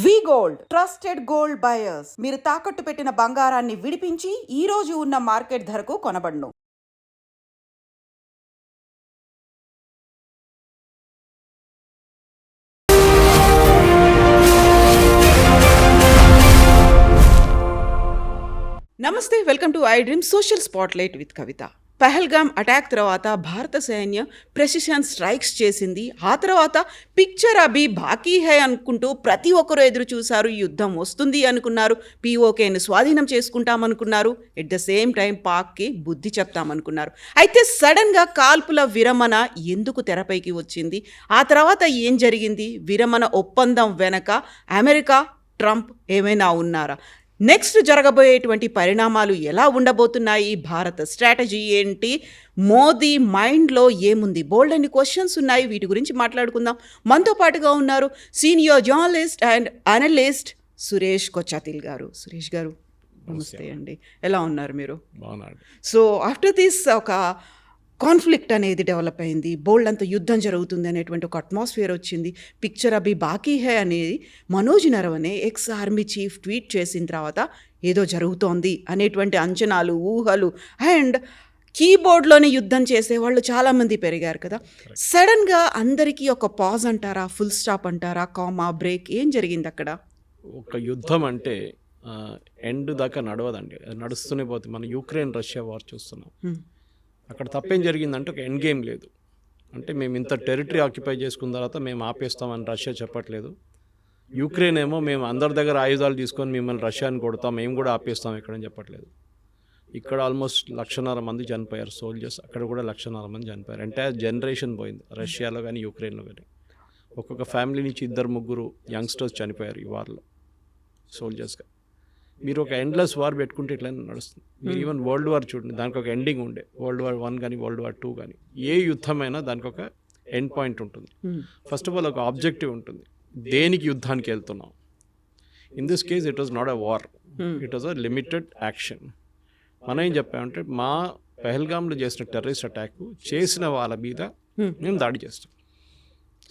వి gold trusted gold buyers. మీరు తాకట్టు పెట్టిన బంగారాన్ని విడిపించి ఈ రోజు ఉన్న మార్కెట్ ధరకు కొనబడును. నమస్తే, welcome to I dream social spotlight with Kavitha. Pahalgam attack తర్వాత భారత సైన్యం ప్రెసిషన్ స్ట్రైక్స్ చేసింది. ఆ తర్వాత పిక్చర్ అభి బాకీ హై అనుకుంటూ ప్రతి ఒక్కరూ ఎదురు చూశారు. యుద్ధం వస్తుంది అనుకున్నారు, పీఓకేని స్వాధీనం చేసుకుంటామనుకున్నారు, ఎట్ ద సేమ్ టైం పాక్కి బుద్ధి చెప్తామనుకున్నారు. అయితే సడన్గా కాల్పుల విరమణ ఎందుకు తెరపైకి వచ్చింది? ఆ తర్వాత ఏం జరిగింది? విరమణ ఒప్పందం వెనక అమెరికా, ట్రంప్ ఏమైనా ఉన్నారా? నెక్స్ట్ జరగబోయేటువంటి పరిణామాలు ఎలా ఉండబోతున్నాయి? భారత స్ట్రాటజీ ఏంటి? మోదీ మైండ్లో ఏముంది? బోల్డ్ అన్ని క్వశ్చన్స్ ఉన్నాయి. వీటి గురించి మాట్లాడుకుందాం. మనతో పాటుగా ఉన్నారు senior journalist and analyst Suresh Kochattil garu. Suresh garu నమస్తే అండి, ఎలా ఉన్నారు మీరు? సో ఆఫ్టర్ దిస్ ఒక కాన్ఫ్లిక్ట్ అనేది డెవలప్ అయింది, బోల్డ్ అంత యుద్ధం జరుగుతుంది అనేటువంటి ఒక అట్మాస్ఫియర్ వచ్చింది. పిక్చర్ అభి బాకీ హై అనేది Manoj Naravane ex army chief tweet చేసిన తర్వాత ఏదో జరుగుతోంది అనేటువంటి అంచనాలు, ఊహలు అండ్ కీబోర్డ్లోనే యుద్ధం చేసేవాళ్ళు చాలామంది పెరిగారు కదా. సడన్గా అందరికీ ఒక పాజ్ అంటారా, ఫుల్ స్టాప్ అంటారా, కామా, బ్రేక్, ఏం జరిగింది అక్కడ? ఒక యుద్ధం అంటే ఎండ్ దాకా నడవదండి, నడుస్తూనే పోతుంది. మనం యుక్రెయిన్ రష్యా వార్ చూస్తున్నాం. అక్కడ తప్పేం జరిగిందంటే ఒక ఎండ్ గేమ్ లేదు. అంటే మేము ఇంత టెరిటరీ ఆక్యుపై చేసుకున్న తర్వాత మేము ఆపేస్తామని రష్యా చెప్పట్లేదు. యుక్రెయిన్ ఏమో మేము అందరి దగ్గర ఆయుధాలు తీసుకొని మిమ్మల్ని రష్యాని కొడతాం, మేము కూడా ఆపేస్తాం ఎక్కడని చెప్పట్లేదు. ఇక్కడ ఆల్మోస్ట్ 1,50,000 మంది చనిపోయారు సోల్జర్స్, అక్కడ కూడా 1,50,000 మంది చనిపోయారు. ఎంటైర్ జనరేషన్ పోయింది రష్యాలో కానీ యుక్రెయిన్లో కానీ. ఒక్కొక్క ఫ్యామిలీ నుంచి 2-3 యంగ్స్టర్స్ చనిపోయారు ఈ వార్లో సోల్జర్స్గా. మీరు ఒక ఎండ్లెస్ వార్ పెట్టుకుంటే ఇట్లా నడుస్తుంది. మీరు ఈవెన్ వరల్డ్ వార్ చూడండి, దానికి ఒక ఎండింగ్ ఉండే. వరల్డ్ వార్ 1 కానీ వరల్డ్ వార్ 2 కానీ ఏ యుద్ధమైనా దానికి ఒక ఎండ్ పాయింట్ ఉంటుంది. ఫస్ట్ ఆఫ్ ఆల్ ఒక ఆబ్జెక్టివ్ ఉంటుంది, దేనికి యుద్ధానికి వెళ్తున్నాం. In this case it was not a war, it was a limited action. మనం ఏం చెప్పామంటే మా పహల్గామ్లో చేసిన టెర్రరిస్ట్ అటాక్ చేసిన వాళ్ళ మీద మేము దాడి చేస్తాం.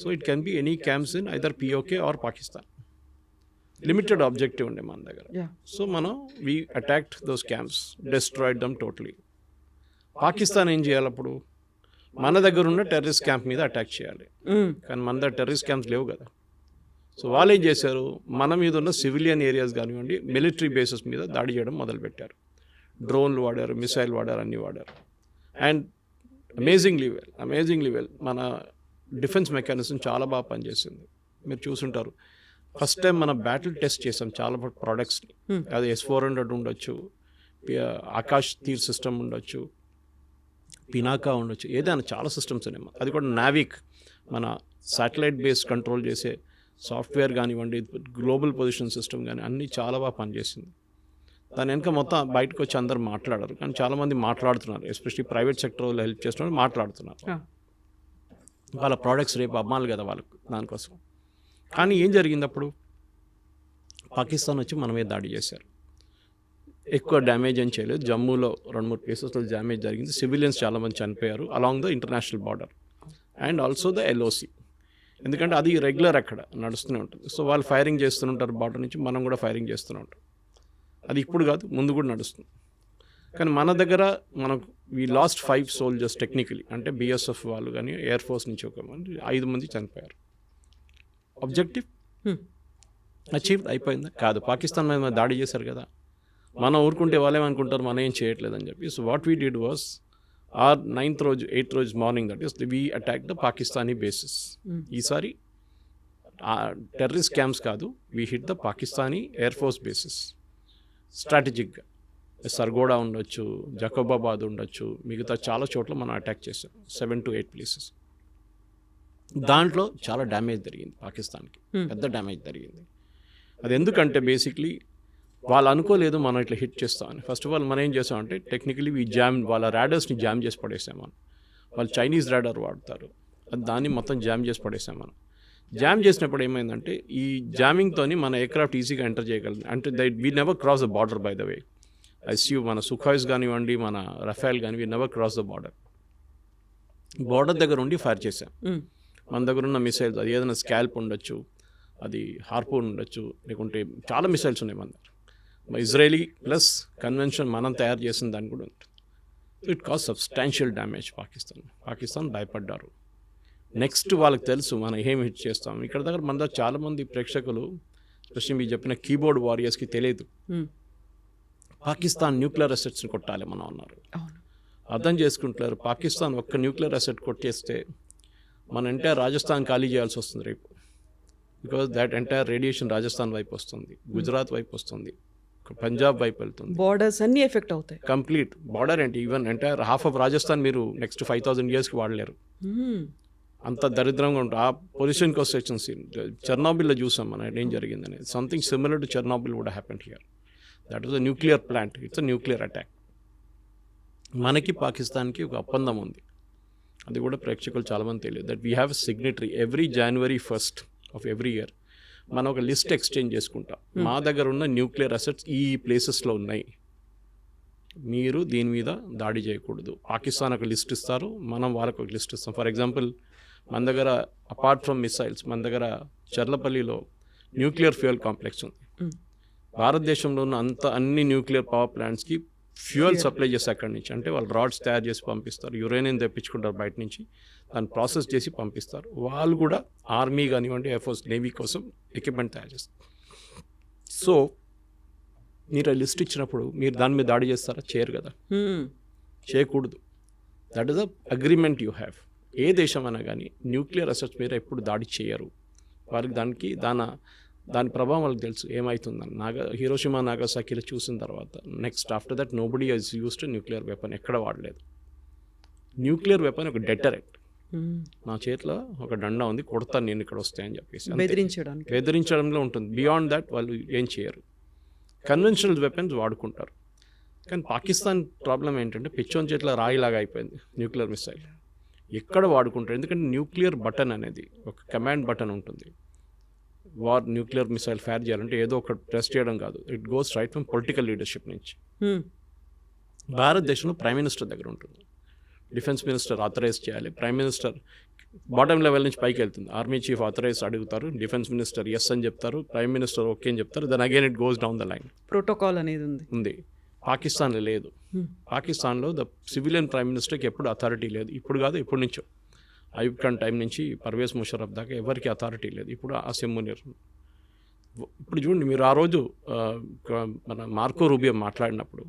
So it can be any camps in either PoK or Pakistan. Limited objective ఉండే మన దగ్గర. సో మనం we attacked those camps, destroyed them totally. Pakistan ఏం చేయాలి అప్పుడు? మన దగ్గర ఉన్న టెర్రరిస్ట్ క్యాంప్ మీద అటాక్ చేయాలి, కానీ మన దగ్గర టెర్రరిస్ట్ క్యాంప్స్ లేవు కదా. సో వాళ్ళు ఏం చేశారు, మన మీద ఉన్న సివిలియన్ ఏరియాస్ కానివ్వండి, మిలిటరీ బేసెస్ మీద దాడి చేయడం మొదలుపెట్టారు. డ్రోన్లు వాడారు, మిసైల్ వాడారు, అన్నీ వాడారు. అండ్ అమేజింగ్లీ వెల్ మన డిఫెన్స్ మెకానిజం చాలా బాగా పనిచేసింది. మీరు చూసుంటారు, ఫస్ట్ టైం మనం బ్యాటిల్ టెస్ట్ చేసాం చాలా ప్రోడక్ట్స్ని. అది S-400 ఉండొచ్చు, ఆకాష్ తీర్ సిస్టమ్ ఉండొచ్చు, పినాకా ఉండొచ్చు, ఏదైనా చాలా సిస్టమ్స్ ఉన్నాయి. అది కూడా నావిక్, మన శాటిలైట్ బేస్ కంట్రోల్ చేసే సాఫ్ట్వేర్ కానివ్వండి, గ్లోబల్ పొజిషన్ సిస్టమ్ కానీ అన్నీ చాలా బాగా పనిచేసింది. దాని వెనుక మొత్తం బయటకు వచ్చి అందరు మాట్లాడారు, కానీ చాలామంది మాట్లాడుతున్నారు, ఎస్పెషల్లీ ప్రైవేట్ సెక్టర్ వాళ్ళు హెల్ప్ చేస్తున్నారు, మాట్లాడుతున్నారు. వాళ్ళ ప్రోడక్ట్స్ రేపు అమ్మాలి కదా వాళ్ళకు, దానికోసం. కానీ ఏం జరిగింది అప్పుడు? పాకిస్తాన్ వచ్చి మన మీద దాడి చేశారు. ఎక్కువ డ్యామేజ్ అని చేయలేదు, జమ్మూలో 2-3 ప్లేసెస్లో డ్యామేజ్ జరిగింది. సివిలియన్స్ చాలామంది చనిపోయారు along the international border and also the LOC. ఎందుకంటే అది రెగ్యులర్ అక్కడ నడుస్తూనే ఉంటుంది. సో వాళ్ళు ఫైరింగ్ చేస్తుంటారు బార్డర్ నుంచి, మనం కూడా ఫైరింగ్ చేస్తూనే ఉంటాం. అది ఇప్పుడు కాదు, ముందు కూడా నడుస్తుంది. కానీ మన దగ్గర మనకు వీ లాస్ట్ 5 సోల్జర్స్ టెక్నికలీ, అంటే BSF వాళ్ళు కానీ ఎయిర్ ఫోర్స్ నుంచి ఒక 5 మంది చనిపోయారు. ఆబ్జెక్టివ్ అచీవ్ అయిపోయిందా? కాదు. పాకిస్తాన్ మీద దాడి చేశారు కదా, మనం ఊరుకుంటే వాళ్ళేమనుకుంటారు మనం ఏం చేయట్లేదని చెప్పి. So what we did was our 8th రోజు morning, that is we attack the Pakistani bases. ఈసారి టెర్రరిస్ట్ క్యాంప్స్ కాదు, we hit the Pakistani air force bases స్ట్రాటజిక్గా. సర్గోడా ఉండొచ్చు, జకోబాబాద్ ఉండొచ్చు, మిగతా చాలా చోట్ల మనం అటాక్ చేసాం, 7 to 8 ప్లేసెస్. దాంట్లో చాలా డ్యామేజ్ జరిగింది పాకిస్తాన్కి, పెద్ద డ్యామేజ్ జరిగింది. అది ఎందుకంటే బేసిక్లీ వాళ్ళు అనుకోలేదు మనం ఇట్లా హిట్ చేస్తామని. ఫస్ట్ ఆఫ్ ఆల్ మనం ఏం చేసామంటే టెక్నికలీ వాళ్ళ ర్యాడర్స్ని జామ్ చేసి పడేసాం మనం. వాళ్ళు చైనీస్ ర్యాడర్ వాడతారు, దాన్ని మొత్తం జామ్ చేసి పడేసాం మనం. జామ్ చేసినప్పుడు ఏమైందంటే ఈ జామింగ్తో మన ఎయిర్క్రాఫ్ట్ ఈజీగా ఎంటర్ చేయగలిగింది. అంటే we never cross the border by the way. మన సుఖాయిస్ కానివ్వండి, మన రఫేల్ కానీ, we never cross the border దగ్గర ఉండి ఫైర్ చేసాం. మన దగ్గర ఉన్న మిసైల్స్, అది ఏదైనా స్కాల్ప్ ఉండొచ్చు, అది హార్పూన్ ఉండొచ్చు, లేకుంటే చాలా మిసైల్స్ ఉన్నాయి మన దగ్గర. ఇజ్రాయలీ ప్లస్ కన్వెన్షన్ మనం తయారు చేసిన దాని కూడా ఉంటుంది. So it cause substantial damage Pakistan భయపడ్డారు. నెక్స్ట్ వాళ్ళకి తెలుసు మనం ఏం హిట్ చేస్తాం. ఇక్కడ దగ్గర మన దగ్గర చాలామంది ప్రేక్షకులు స్పెషల్లీ మీరు చెప్పిన కీబోర్డ్ వారియర్స్కి తెలియదు పాకిస్తాన్ న్యూక్లియర్ అసెట్స్ని కొట్టాలి మనం అన్నారు. అర్థం చేసుకుంటారు. పాకిస్తాన్ ఒక్క న్యూక్లియర్ అసెట్ కొట్టేస్తే మన ఎంటైర్ రాజస్థాన్ ఖాళీ చేయాల్సి వస్తుంది రేపు. Because that entire radiation Rajasthan వైపు వస్తుంది, గుజరాత్ వైపు వస్తుంది, పంజాబ్ వైపు వెళ్తుంది. బోర్డర్స్ అన్ని ఎఫెక్ట్ అవుతాయి. కంప్లీట్ బార్డర్ ఏంటి, even entire half of Rajasthan మీరు నెక్స్ట్ 5000 yearsకి వాడలేరు. అంత దరిద్రంగా ఉంటుంది. ఆ పొజిషన్కి వస్తే చెర్నోబిల్లో చూసాం మనం ఏం జరిగిందని. Something similar to Chernobyl would happened here. That was a nuclear plant. It's a nuclear attack. మనకి పాకిస్తాన్కి ఒక ఒప్పందం ఉంది, అది కూడా ప్రేక్షకులు చాలామంది తెలియదు. That we have signatory every January 1st of every year మనం ఒక లిస్ట్ ఎక్స్చేంజ్ చేసుకుంటాం. మా దగ్గర ఉన్న న్యూక్లియర్ అసెట్స్ ఈ ప్లేసెస్లో ఉన్నాయి, మీరు దీని మీద దాడి చేయకూడదు. పాకిస్తాన్ ఒక లిస్ట్ ఇస్తారు, మనం వాళ్ళకు ఒక లిస్ట్ ఇస్తాం. ఫర్ ఎగ్జాంపుల్ మన దగ్గర అపార్ట్ ఫ్రమ్ మిసైల్స్ మన దగ్గర చర్లపల్లిలో న్యూక్లియర్ ఫ్యూయల్ కాంప్లెక్స్ ఉంది. భారతదేశంలో ఉన్న అన్ని న్యూక్లియర్ పవర్ ప్లాంట్స్కి ఫ్యూయల్ సప్లై చేసి అక్కడి నుంచి, అంటే వాళ్ళు రాడ్స్ తయారు చేసి పంపిస్తారు, యురేనియం తెప్పించుకుంటారు బయట నుంచి, దాన్ని ప్రాసెస్ చేసి పంపిస్తారు. వాళ్ళు కూడా ఆర్మీ కానివ్వండి, ఎయిర్ఫోర్స్, నేవీ కోసం ఎక్విప్మెంట్ తయారు చేస్తారు. సో మీరు ఆ లిస్ట్ ఇచ్చినప్పుడు మీరు దాని మీద దాడి చేస్తారా? చేయరు కదా, చేయకూడదు. That is a agreement you have. ఏ దేశం అయినా కానీ న్యూక్లియర్ అసెట్స్ మీద ఎప్పుడు దాడి చేయరు. వారికి దాని ప్రభావం వాళ్ళకి తెలుసు ఏమవుతుందని. హిరోషిమా నాగసాకిలో చూసిన తర్వాత next after that nobody has used nuclear weapon, ఎక్కడ వాడలేదు. న్యూక్లియర్ వెపన్ ఒక డెటరెంట్. నా చేతిలో ఒక డండా ఉంది, కొడతాను నేను ఇక్కడ వస్తాయని చెప్పేసి బెదిరించడంలో ఉంటుంది. బియాండ్ దట్ వాళ్ళు ఏం చేయరు. కన్వెన్షనల్ వెపన్స్ వాడుకుంటారు. కానీ పాకిస్తాన్ ప్రాబ్లం ఏంటంటే పిచ్చోన్ చేతిలో రాయిలాగా అయిపోయింది న్యూక్లియర్ మిసైల్. ఎక్కడ వాడుకుంటారు? ఎందుకంటే న్యూక్లియర్ బటన్ అనేది ఒక కమాండ్ బటన్ ఉంటుంది. న్యూక్లియర్ మిసైల్ ఫైర్ చేయాలంటే ఏదో ఒక ప్రెస్ చేయడం కాదు, it goes right from political leadership నుంచి. భారతదేశంలో ప్రైమ్ మినిస్టర్ దగ్గర ఉంటుంది. డిఫెన్స్ మినిస్టర్ ఆథరైజ్ చేయాలి, ప్రైమ్ మినిస్టర్ బాటమ్ లెవెల్ నుంచి పైకి వెళ్తుంది. ఆర్మీ చీఫ్ ఆథరైజ్ అడుగుతారు, డిఫెన్స్ మినిస్టర్ ఎస్ అని చెప్తారు, ప్రైమ్ మినిస్టర్ ఓకే అని చెప్తారు. Then again it goes down the line. Protocol అనేది ఉంది. పాకిస్తాన్లో లేదు. పాకిస్తాన్లో ద సివిలియన్ ప్రైమ్ మినిస్టర్కి ఎప్పుడు అథారిటీ లేదు. ఇప్పుడు కాదు, ఎప్పటి నుంచో అయూబ్ ఖాన్ టైం నుంచి పర్వేజ్ ముషర్రఫ్ దాకా ఎవరికి అథారిటీ లేదు. ఇప్పుడు అసిమ్ మునీర్. ఇప్పుడు చూడండి, మీరు ఆ రోజు మన మార్కో రూబియో మాట్లాడినప్పుడు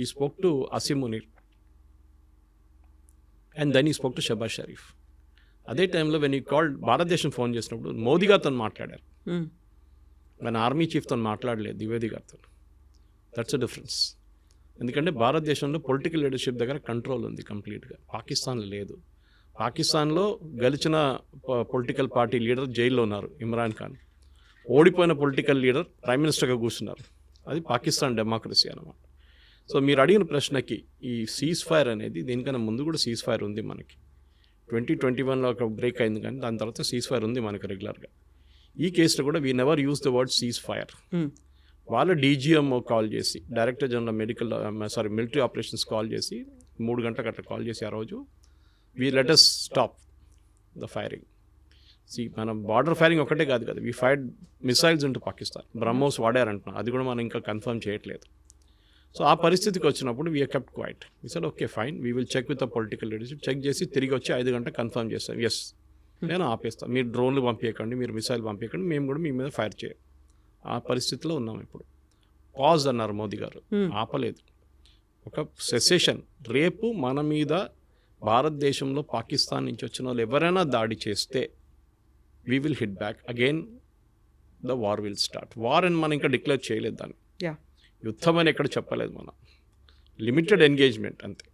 he spoke to Asim Munir and then he spoke to Shahbaz Sharif. అదే టైంలో వెన్ ఈ కాల్డ్ భారతదేశం ఫోన్ చేసినప్పుడు మోదీ గారితో మాట్లాడారు, మన ఆర్మీ చీఫ్తో మాట్లాడలేదు, ద్వివేది గారితో. That's a difference. ఎందుకంటే భారతదేశంలో పొలిటికల్ లీడర్షిప్ దగ్గర కంట్రోల్ ఉంది కంప్లీట్గా, పాకిస్తాన్లో లేదు. పాకిస్తాన్లో గెలిచిన పొలిటికల్ పార్టీ లీడర్ జైల్లో ఉన్నారు, ఇమ్రాన్ ఖాన్. ఓడిపోయిన పొలిటికల్ లీడర్ ప్రైమ్ మినిస్టర్గా కూర్చున్నారు. అది పాకిస్తాన్ డెమోక్రసీ అన్నమాట. సో మీరు అడిగిన ప్రశ్నకి ఈ సీజ్ ఫైర్ అనేది, దీనికన్నా ముందు కూడా సీజ్ ఫైర్ ఉంది మనకి. 2021లో ఒక బ్రేక్ అయింది, కానీ దాని తర్వాత సీజ్ ఫైర్ ఉంది మనకి రెగ్యులర్గా. ఈ కేసులో కూడా we never use the word cease fire. వాళ్ళ డీజీఎంఓ కాల్ చేసి, director general military operations call చేసి 3 గంటలకు అట్లా కాల్ చేసి ఆ రోజు we let us stop the firing. మనం బార్డర్ ఫైరింగ్ ఒకటే కాదు కదా, we fired missiles into Pakistan. BrahMos వాడారంటున్నాం, అది కూడా మనం ఇంకా కన్ఫర్మ్ చేయట్లేదు. సో ఆ పరిస్థితికి వచ్చినప్పుడు we kept quiet. We said okay fine, we will check with the political leadership. Check చేసి తిరిగి వచ్చి 5 గంటలకు కన్ఫర్మ్ చేస్తాం, ఎస్ నేను ఆపేస్తాను, మీరు డ్రోన్లు పంపించకండి, మీరు మిసైల్ పంపించకండి, మేము కూడా మీ మీద ఫైర్ చేయం. ఆ పరిస్థితిలో ఉన్నాం ఇప్పుడు. పాజ్ అన్నారు మోదీ గారు, ఆపలేదు. ఒక సెసేషన్. రేపు మన మీద భారతదేశంలో పాకిస్తాన్ నుంచి వచ్చిన వాళ్ళు ఎవరైనా దాడి చేస్తే we will hit back again, the war will start. War అని మనం ఇంకా డిక్లేర్ చేయలేదు దాన్ని, యుద్ధం అని ఎక్కడ చెప్పలేదు. మనం లిమిటెడ్ ఎంగేజ్మెంట్ అంతే,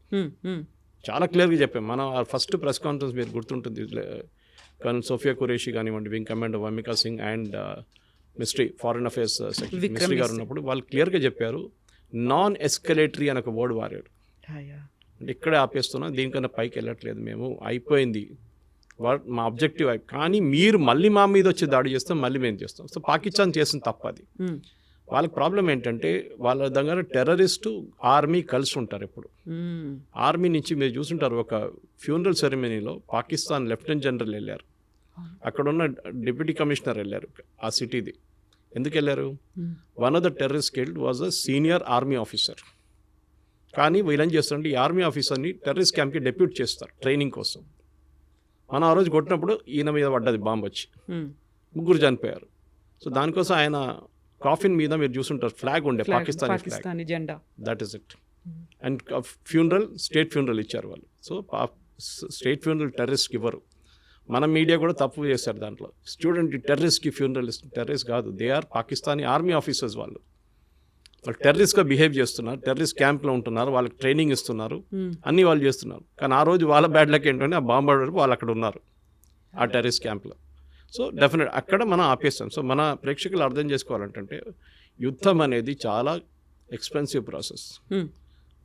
చాలా క్లియర్గా చెప్పాం. మనం ఫస్ట్ ప్రెస్ కాన్ఫరెన్స్ మీరు గుర్తుంటుంది, కర్నల్ సోఫియా ఖురేషి కానివ్వండి, wing commander Vyomika Singh and foreign affairs secretary ministry గారు ఉన్నప్పుడు వాళ్ళు క్లియర్గా చెప్పారు, నాన్ ఎస్కలేటరీ అని ఒక వర్డ్ వాడారు. అంటే ఇక్కడే ఆపేస్తున్నాం, దీనికన్నా పైకి వెళ్ళట్లేదు, మేము అయిపోయింది, మా ఆబ్జెక్టివ్ కానీ మీరు మళ్ళీ మా మీద వచ్చి దాడి చేస్తాం, మళ్ళీ మేము చేస్తాం. సో పాకిస్తాన్ చేసిన తప్పది. వాళ్ళకి ప్రాబ్లం ఏంటంటే వాళ్ళ దగ్గర టెర్రరిస్టు ఆర్మీ కలిసి ఉంటారు ఎప్పుడు. ఆర్మీ నుంచి మీరు చూసుంటారు, ఒక ఫ్యూనరల్ సెరమనీలో పాకిస్తాన్ లెఫ్టినెంట్ జనరల్ వెళ్ళారు, అక్కడ ఉన్న డిప్యూటీ కమిషనర్ వెళ్ళారు ఆ సిటీది. ఎందుకు వెళ్ళారు? One of the terrorist killed was a senior army officer. కానీ వీళ్ళేం చేస్తారంటే ఈ ఆర్మీ ఆఫీసర్ని టెర్రరిస్ట్ క్యాంప్కి డెప్యూట్ చేస్తారు ట్రైనింగ్ కోసం. మనం ఆ రోజు కొట్టినప్పుడు ఈయన మీద పడ్డది బాంబు వచ్చి, 3 చనిపోయారు. సో దానికోసం ఆయన కాఫిన్ మీద మీరు చూసుంటారు ఫ్లాగ్ ఉండే, పాకిస్తానీ జెండా. That is it. And funeral, state funeral ఇచ్చారు వాళ్ళు. సో స్టేట్ ఫ్యూనరల్ టెర్రరిస్ట్కి ఇవ్వరు. మన మీడియా కూడా తప్పు చేశారు దాంట్లో. స్టూడెంట్ టెర్రరిస్ట్కి ఫ్యూనరల్ ఇస్తుంది. టెర్రరిస్ట్ కాదు, they are Pakistani army officers. వాళ్ళు టెర్రరిస్ట్గా బిహేవ్ చేస్తున్నారు, టెర్రరిస్ట్ క్యాంప్లో ఉంటున్నారు, వాళ్ళకి ట్రైనింగ్ ఇస్తున్నారు, అన్నీ వాళ్ళు చేస్తున్నారు. కానీ ఆ రోజు వాళ్ళ బ్యాడ్ లక్ ఏంటంటే ఆ బాంబ్ వాళ్ళు అక్కడ ఉన్నారు ఆ టెర్రరిస్ట్ క్యాంప్లో. సో డెఫినెట్ అక్కడ మనం ఆపేస్తాం. సో మన ప్రేక్షకులు అర్థం చేసుకోవాలంటే యుద్ధం అనేది చాలా ఎక్స్పెన్సివ్ ప్రాసెస్.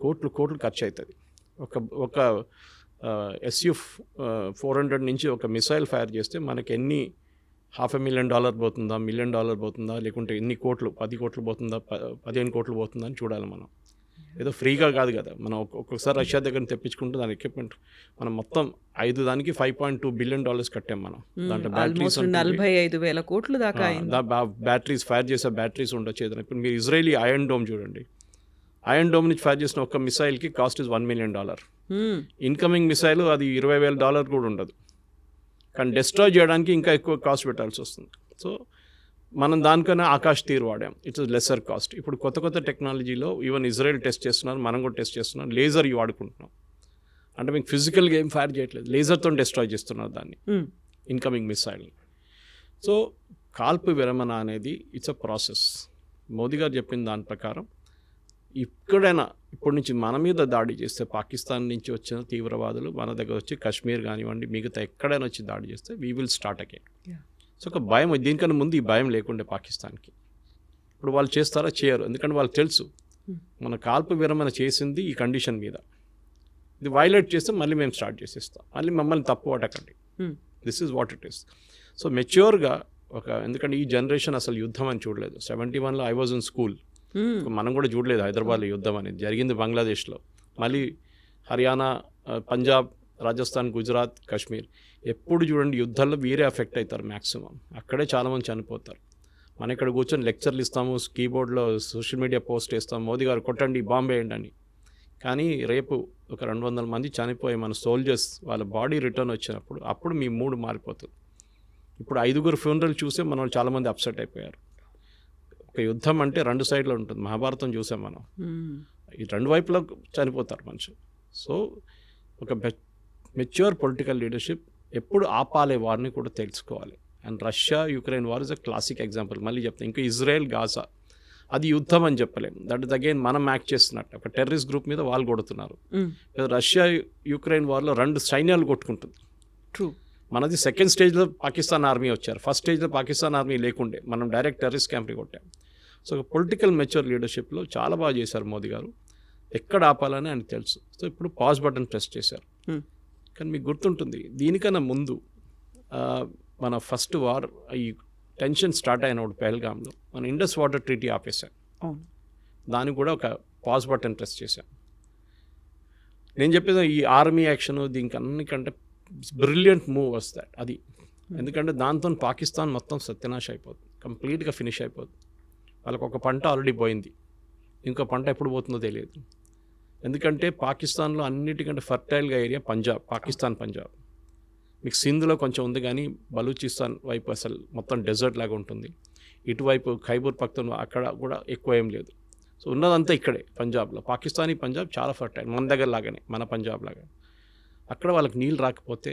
కోట్లు ఖర్చు అవుతుంది. ఒక SU-400 నుంచి ఒక మిసైల్ ఫైర్ చేస్తే మనకి ఎన్ని $500,000 పోతుందా, $1 million పోతుందా, లేకుంటే ఎన్ని కోట్లు, 10 కోట్లు పోతుందా, 15 కోట్లు పోతుందా అని చూడాలి. మనం ఏదో ఫ్రీగా కాదు కదా. మనం ఒక్కొక్కసారి రష్యా దగ్గర తెప్పించుకుంటే దాని ఎక్విప్మెంట్ మనం మొత్తం 5 దానికి $5.2 billion కట్టాం మనం. దాంట్లో బ్యాటరీస్ 45,000 కోట్లు దాకా బ్యాటరీస్, ఫైర్ చేసే బ్యాటరీస్ ఉండొచ్చు ఏదైనా. ఇప్పుడు మీరు ఇజ్రాయలీ ఐరన్ డోమ్ చూడండి. ఐరన్ డోమ్ నుంచి ఫైర్ చేసిన ఒక మిసైల్కి cost is $1 million. Incoming missile అది $20,000 కూడా ఉండదు. కానీ డిస్ట్రాయ్ చేయడానికి ఇంకా ఎక్కువ కాస్ట్ పెట్టాల్సి వస్తుంది. సో మనం దానికన్నా ఆకాష్ తీర్ వాడాం. It's lesser cost. ఇప్పుడు కొత్త టెక్నాలజీలో ఈవెన్ ఇజ్రాయెల్ టెస్ట్ చేస్తున్నారు, మనం కూడా టెస్ట్ చేస్తున్నాం. లేజర్ వాడుకుంటున్నాం. అంటే మీకు ఫిజికల్గా ఏం ఫైర్ చేయట్లేదు, లేజర్తో డిస్ట్రాయ్ చేస్తున్నారు దాన్ని, ఇన్కమింగ్ మిసైల్. సో కాల్పు విరమణ అనేది ఇట్స్ అ ప్రాసెస్. మోదీ గారు చెప్పిన దాని ప్రకారం ఇక్కడైనా ఇప్పటి నుంచి మన మీద దాడి చేస్తే, పాకిస్తాన్ నుంచి వచ్చిన తీవ్రవాదులు మన దగ్గర వచ్చి కాశ్మీర్ కానివ్వండి మిగతా ఎక్కడైనా వచ్చి దాడి చేస్తే we will start again. So ఒక భయం, దీనికన్నా ముందు ఈ భయం లేకుండే పాకిస్తాన్కి. ఇప్పుడు వాళ్ళు చేస్తారా? చేయరు. ఎందుకంటే వాళ్ళకి తెలుసు మన కాల్పు విరమణ చేసింది ఈ కండిషన్ మీద. ఇది వైలేట్ చేస్తే మళ్ళీ మేము స్టార్ట్ చేసేస్తాం, మళ్ళీ మమ్మల్ని తప్పు పట్టకండి. This is what it is. So మెచ్యూర్గా ఎందుకంటే ఈ జనరేషన్ అసలు యుద్ధం అని చూడలేదు. 71లో ఐ వాజ్ ఇన్ స్కూల్. మనం కూడా చూడలేదు హైదరాబాద్లో యుద్ధం అనేది. జరిగింది బంగ్లాదేశ్లో, మళ్ళీ హర్యానా, పంజాబ్, రాజస్థాన్, గుజరాత్, కాశ్మీర్. ఎప్పుడు చూడండి యుద్ధాల్లో వీరే ఎఫెక్ట్ అవుతారు మ్యాక్సిమం. అక్కడే చాలామంది చనిపోతారు. మనం ఇక్కడ కూర్చొని లెక్చర్లు ఇస్తాము, కీబోర్డ్లో సోషల్ మీడియా పోస్ట్ చేస్తాం, మోదీ గారు కొట్టండి, బాంబు వేయండి అని. కానీ రేపు ఒక 200 మంది చనిపోయి మన సోల్జర్స్ వాళ్ళ బాడీ రిటర్న్ వచ్చినప్పుడు అప్పుడు మీ మూడు మారిపోతుంది. ఇప్పుడు 5 ఫ్యూనరల్ చూసే మనం చాలామంది అప్సెట్ అయిపోయారు. ఒక యుద్ధం అంటే 2 సైడ్లో ఉంటుంది. మహాభారతం చూసాం మనం, ఈ 2 వైపులో చనిపోతారు మనుషులు. సో ఒక మెచ్యూర్ పొలిటికల్ లీడర్షిప్ ఎప్పుడు ఆపాలే వారిని కూడా తెలుసుకోవాలి. And Russia Ukraine war is a classic example. మళ్ళీ చెప్తాను, ఇంకా ఇజ్రాయెల్ గాజా అది యుద్ధం అని చెప్పలేము. దట్ ఇస్ అగైన్ మనం యాక్ట్ చేస్తున్నట్టు. ఒక టెర్రరిస్ట్ గ్రూప్ మీద వాళ్ళు కొడుతున్నారు. రష్యా యుక్రెయిన్ వార్లో 2 సైన్యాలు కొట్టుకుంటుంది. ట్రూ. మనది సెకండ్ స్టేజ్లో పాకిస్తాన్ ఆర్మీ వచ్చారు, ఫస్ట్ స్టేజ్లో పాకిస్తాన్ ఆర్మీ లేకుండే మనం డైరెక్ట్ టెర్రరిస్ట్ క్యాంప్ని కొట్టాం. సో పొలిటికల్ మెచ్యూర్ లీడర్షిప్లో చాలా బాగా చేశారు మోదీ గారు. ఎక్కడ ఆపాలని ఆయనకు తెలుసు. సో ఇప్పుడు పాజ్ బటన్ ప్రెస్ చేశారు. కానీ మీకు గుర్తుంటుంది, దీనికన్నా ముందు మన ఫస్ట్ వార్ ఈ టెన్షన్ స్టార్ట్ అయినప్పుడు పెహల్గామ్లో మన ఇండస్ వాటర్ ట్రీటీ ఆపేశాం. దానికి కూడా ఒక పాజ్ బటన్ ప్రెస్ చేశాం. నేను చెప్పేది ఈ ఆర్మీ యాక్షన్ దీనికి అన్నికంటే బ్రిలియంట్ మూవ్ వాస్ దట్. అది ఎందుకంటే దాంతో పాకిస్తాన్ మొత్తం సత్యనాశ అయిపోతుంది, కంప్లీట్గా ఫినిష్ అయిపోతుంది. వాళ్ళకు ఒక పంట ఆల్రెడీ పోయింది, ఇంకో పంట ఎప్పుడు పోతుందో తెలియదు. ఎందుకంటే పాకిస్తాన్లో అన్నిటికంటే ఫర్టైల్గా ఏరియా పంజాబ్, పాకిస్తాన్ పంజాబ్. మీకు సింధ్లో కొంచెం ఉంది, కానీ బలూచిస్తాన్ వైపు అసలు మొత్తం డెజర్ట్ లాగా ఉంటుంది. ఇటువైపు ఖైబర్ పఖ్తూన్ఖ్వా అక్కడ కూడా ఎక్కువ ఏం లేదు. సో ఉన్నదంతా ఇక్కడే పంజాబ్లో. పాకిస్తానీ పంజాబ్ చాలా ఫర్టైల్, మన దగ్గర లాగానే, మన పంజాబ్ లాగా. అక్కడ వాళ్ళకి నీళ్ళు రాకపోతే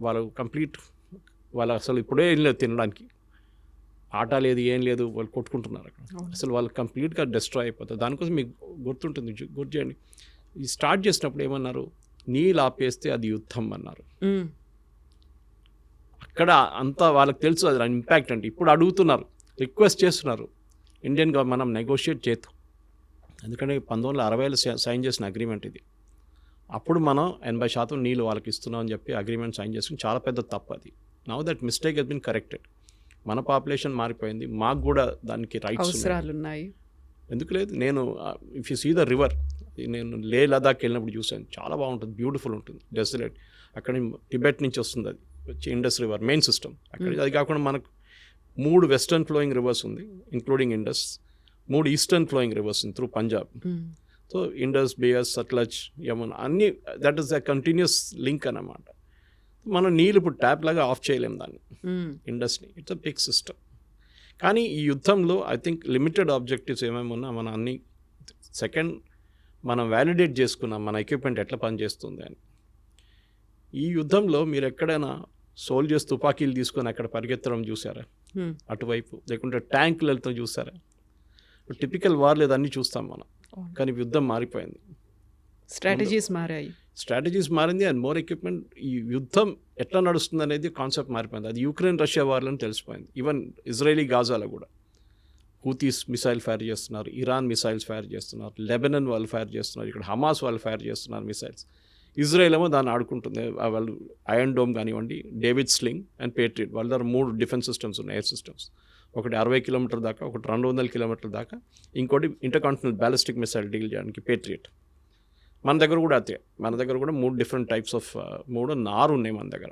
వాళ్ళు కంప్లీట్, వాళ్ళు అసలు ఇప్పుడే ఏం లేదు తినడానికి, ఆట లేదు, ఏం లేదు, వాళ్ళు కొట్టుకుంటున్నారు అక్కడ. అసలు వాళ్ళు కంప్లీట్గా డిస్ట్రాయ్ అయిపోతారు. దానికోసం మీకు గుర్తుంటుంది, గుర్తు చేయండి, ఈ స్టార్ట్ చేసినప్పుడు ఏమన్నారు, నీళ్ళు ఆపేస్తే అది యుద్ధం అన్నారు. అక్కడ అంతా వాళ్ళకి తెలుసు అది ఇంపాక్ట్ అంటే. ఇప్పుడు అడుగుతున్నారు, రిక్వెస్ట్ చేస్తున్నారు ఇండియన్ గవర్నమెంట్ మనం నెగోషియేట్ చేద్దాం. ఎందుకంటే 1960లో సైన్ చేసిన అగ్రిమెంట్ ఇది. అప్పుడు మనం 80% నీళ్ళు వాళ్ళకి ఇస్తున్నాం అని చెప్పి అగ్రిమెంట్ సైన్ చేసుకుని చాలా పెద్ద తప్పు అది. Now that mistake has been corrected. మన పాపులేషన్ మారిపోయింది, మాకు కూడా దానికి రైట్స్ ఉన్నాయి. ఎందుకు లేదు? నేను if you see the river, నేను లే లదాఖ్ వెళ్ళినప్పుడు చూశాను, చాలా బాగుంటుంది, బ్యూటిఫుల్ ఉంటుంది, డెసలేట్. అక్కడ టిబెట్ నుంచి వస్తుంది, అది వచ్చి ఇండస్ రివర్ మెయిన్ సిస్టమ్ అక్కడ. అది కాకుండా మనకు 3 వెస్టర్న్ ఫ్లోయింగ్ రివర్స్ ఉంది including Indus, 3 eastern flowing rivers ఉంది త్రూ పంజాబ్. సో ఇండస్, బియస్, సట్లజ్, యమున అన్నీ that is the continuous link అన్నమాట. మనం నీళ్ళు ఇప్పుడు ట్యాప్ లాగా ఆఫ్ చేయలేము దాన్ని ఇండస్ని. It's a big system. కానీ ఈ యుద్ధంలో ఐ థింక్ లిమిటెడ్ ఆబ్జెక్టివ్స్ ఏమేమి ఉన్నా మన అన్ని సెకండ్ మనం వ్యాలిడేట్ చేసుకున్నాం మన ఎక్విప్మెంట్ ఎట్లా పనిచేస్తుంది అని. ఈ యుద్ధంలో మీరు ఎక్కడైనా సోల్జర్స్ తుపాకీలు తీసుకొని అక్కడ పరిగెత్తడం చూసారా అటువైపు, లేకుంటే ట్యాంకులు వెళ్తాం చూసారా? టిపికల్ వార్ లేదన్నీ చూస్తాం మనం, కానీ యుద్ధం మారిపోయింది, స్ట్రాటజీస్ మారాయి, స్ట్రాటజీస్ మారింది అండ్ మోర్ ఎక్విప్మెంట్. ఈ యుద్ధం ఎట్లా నడుస్తుంది అనేది కాన్సెప్ట్ మారిపోయింది. అది యుక్రెయిన్ రష్యా వార్లో తెలిసిపోయింది. ఈవెన్ ఇజ్రాయలీ గాజాలో కూడా హూతీస్ మిసైల్ ఫైర్ చేస్తున్నారు, ఇరాన్ మిసైల్స్ ఫైర్ చేస్తున్నారు, లెబనన్ వాళ్ళు ఫైర్ చేస్తున్నారు, ఇక్కడ హమాస్ వాళ్ళు ఫైర్ చేస్తున్నారు మిసైల్స్. ఇజ్రాయెల్ ఏమో దాన్ని ఆడుకుంటుంది. వాళ్ళు ఐరన్ డోమ్ కానివ్వండి, డేవిడ్ స్లింగ్ అండ్ పేట్రియట్ వాళ్ళ దగ్గర 3 డిఫెన్స్ సిస్టమ్స్ ఉన్నాయి, ఎయిర్ సిస్టమ్స్. ఒకటి 60 కిలోమీటర్ దాకా, ఒకటి 200 కిలోమీటర్ల దాకా, ఇంకోటి ఇంటర్కాంటినెంటల్ బ్యాలిస్టిక్ మిసైల్ డీల్ చేయడానికి పేట్రియట్. మన దగ్గర కూడా అదే, మన దగ్గర కూడా 3 డిఫరెంట్ టైప్స్ ఆఫ్ 4 ఉన్నాయి మన దగ్గర.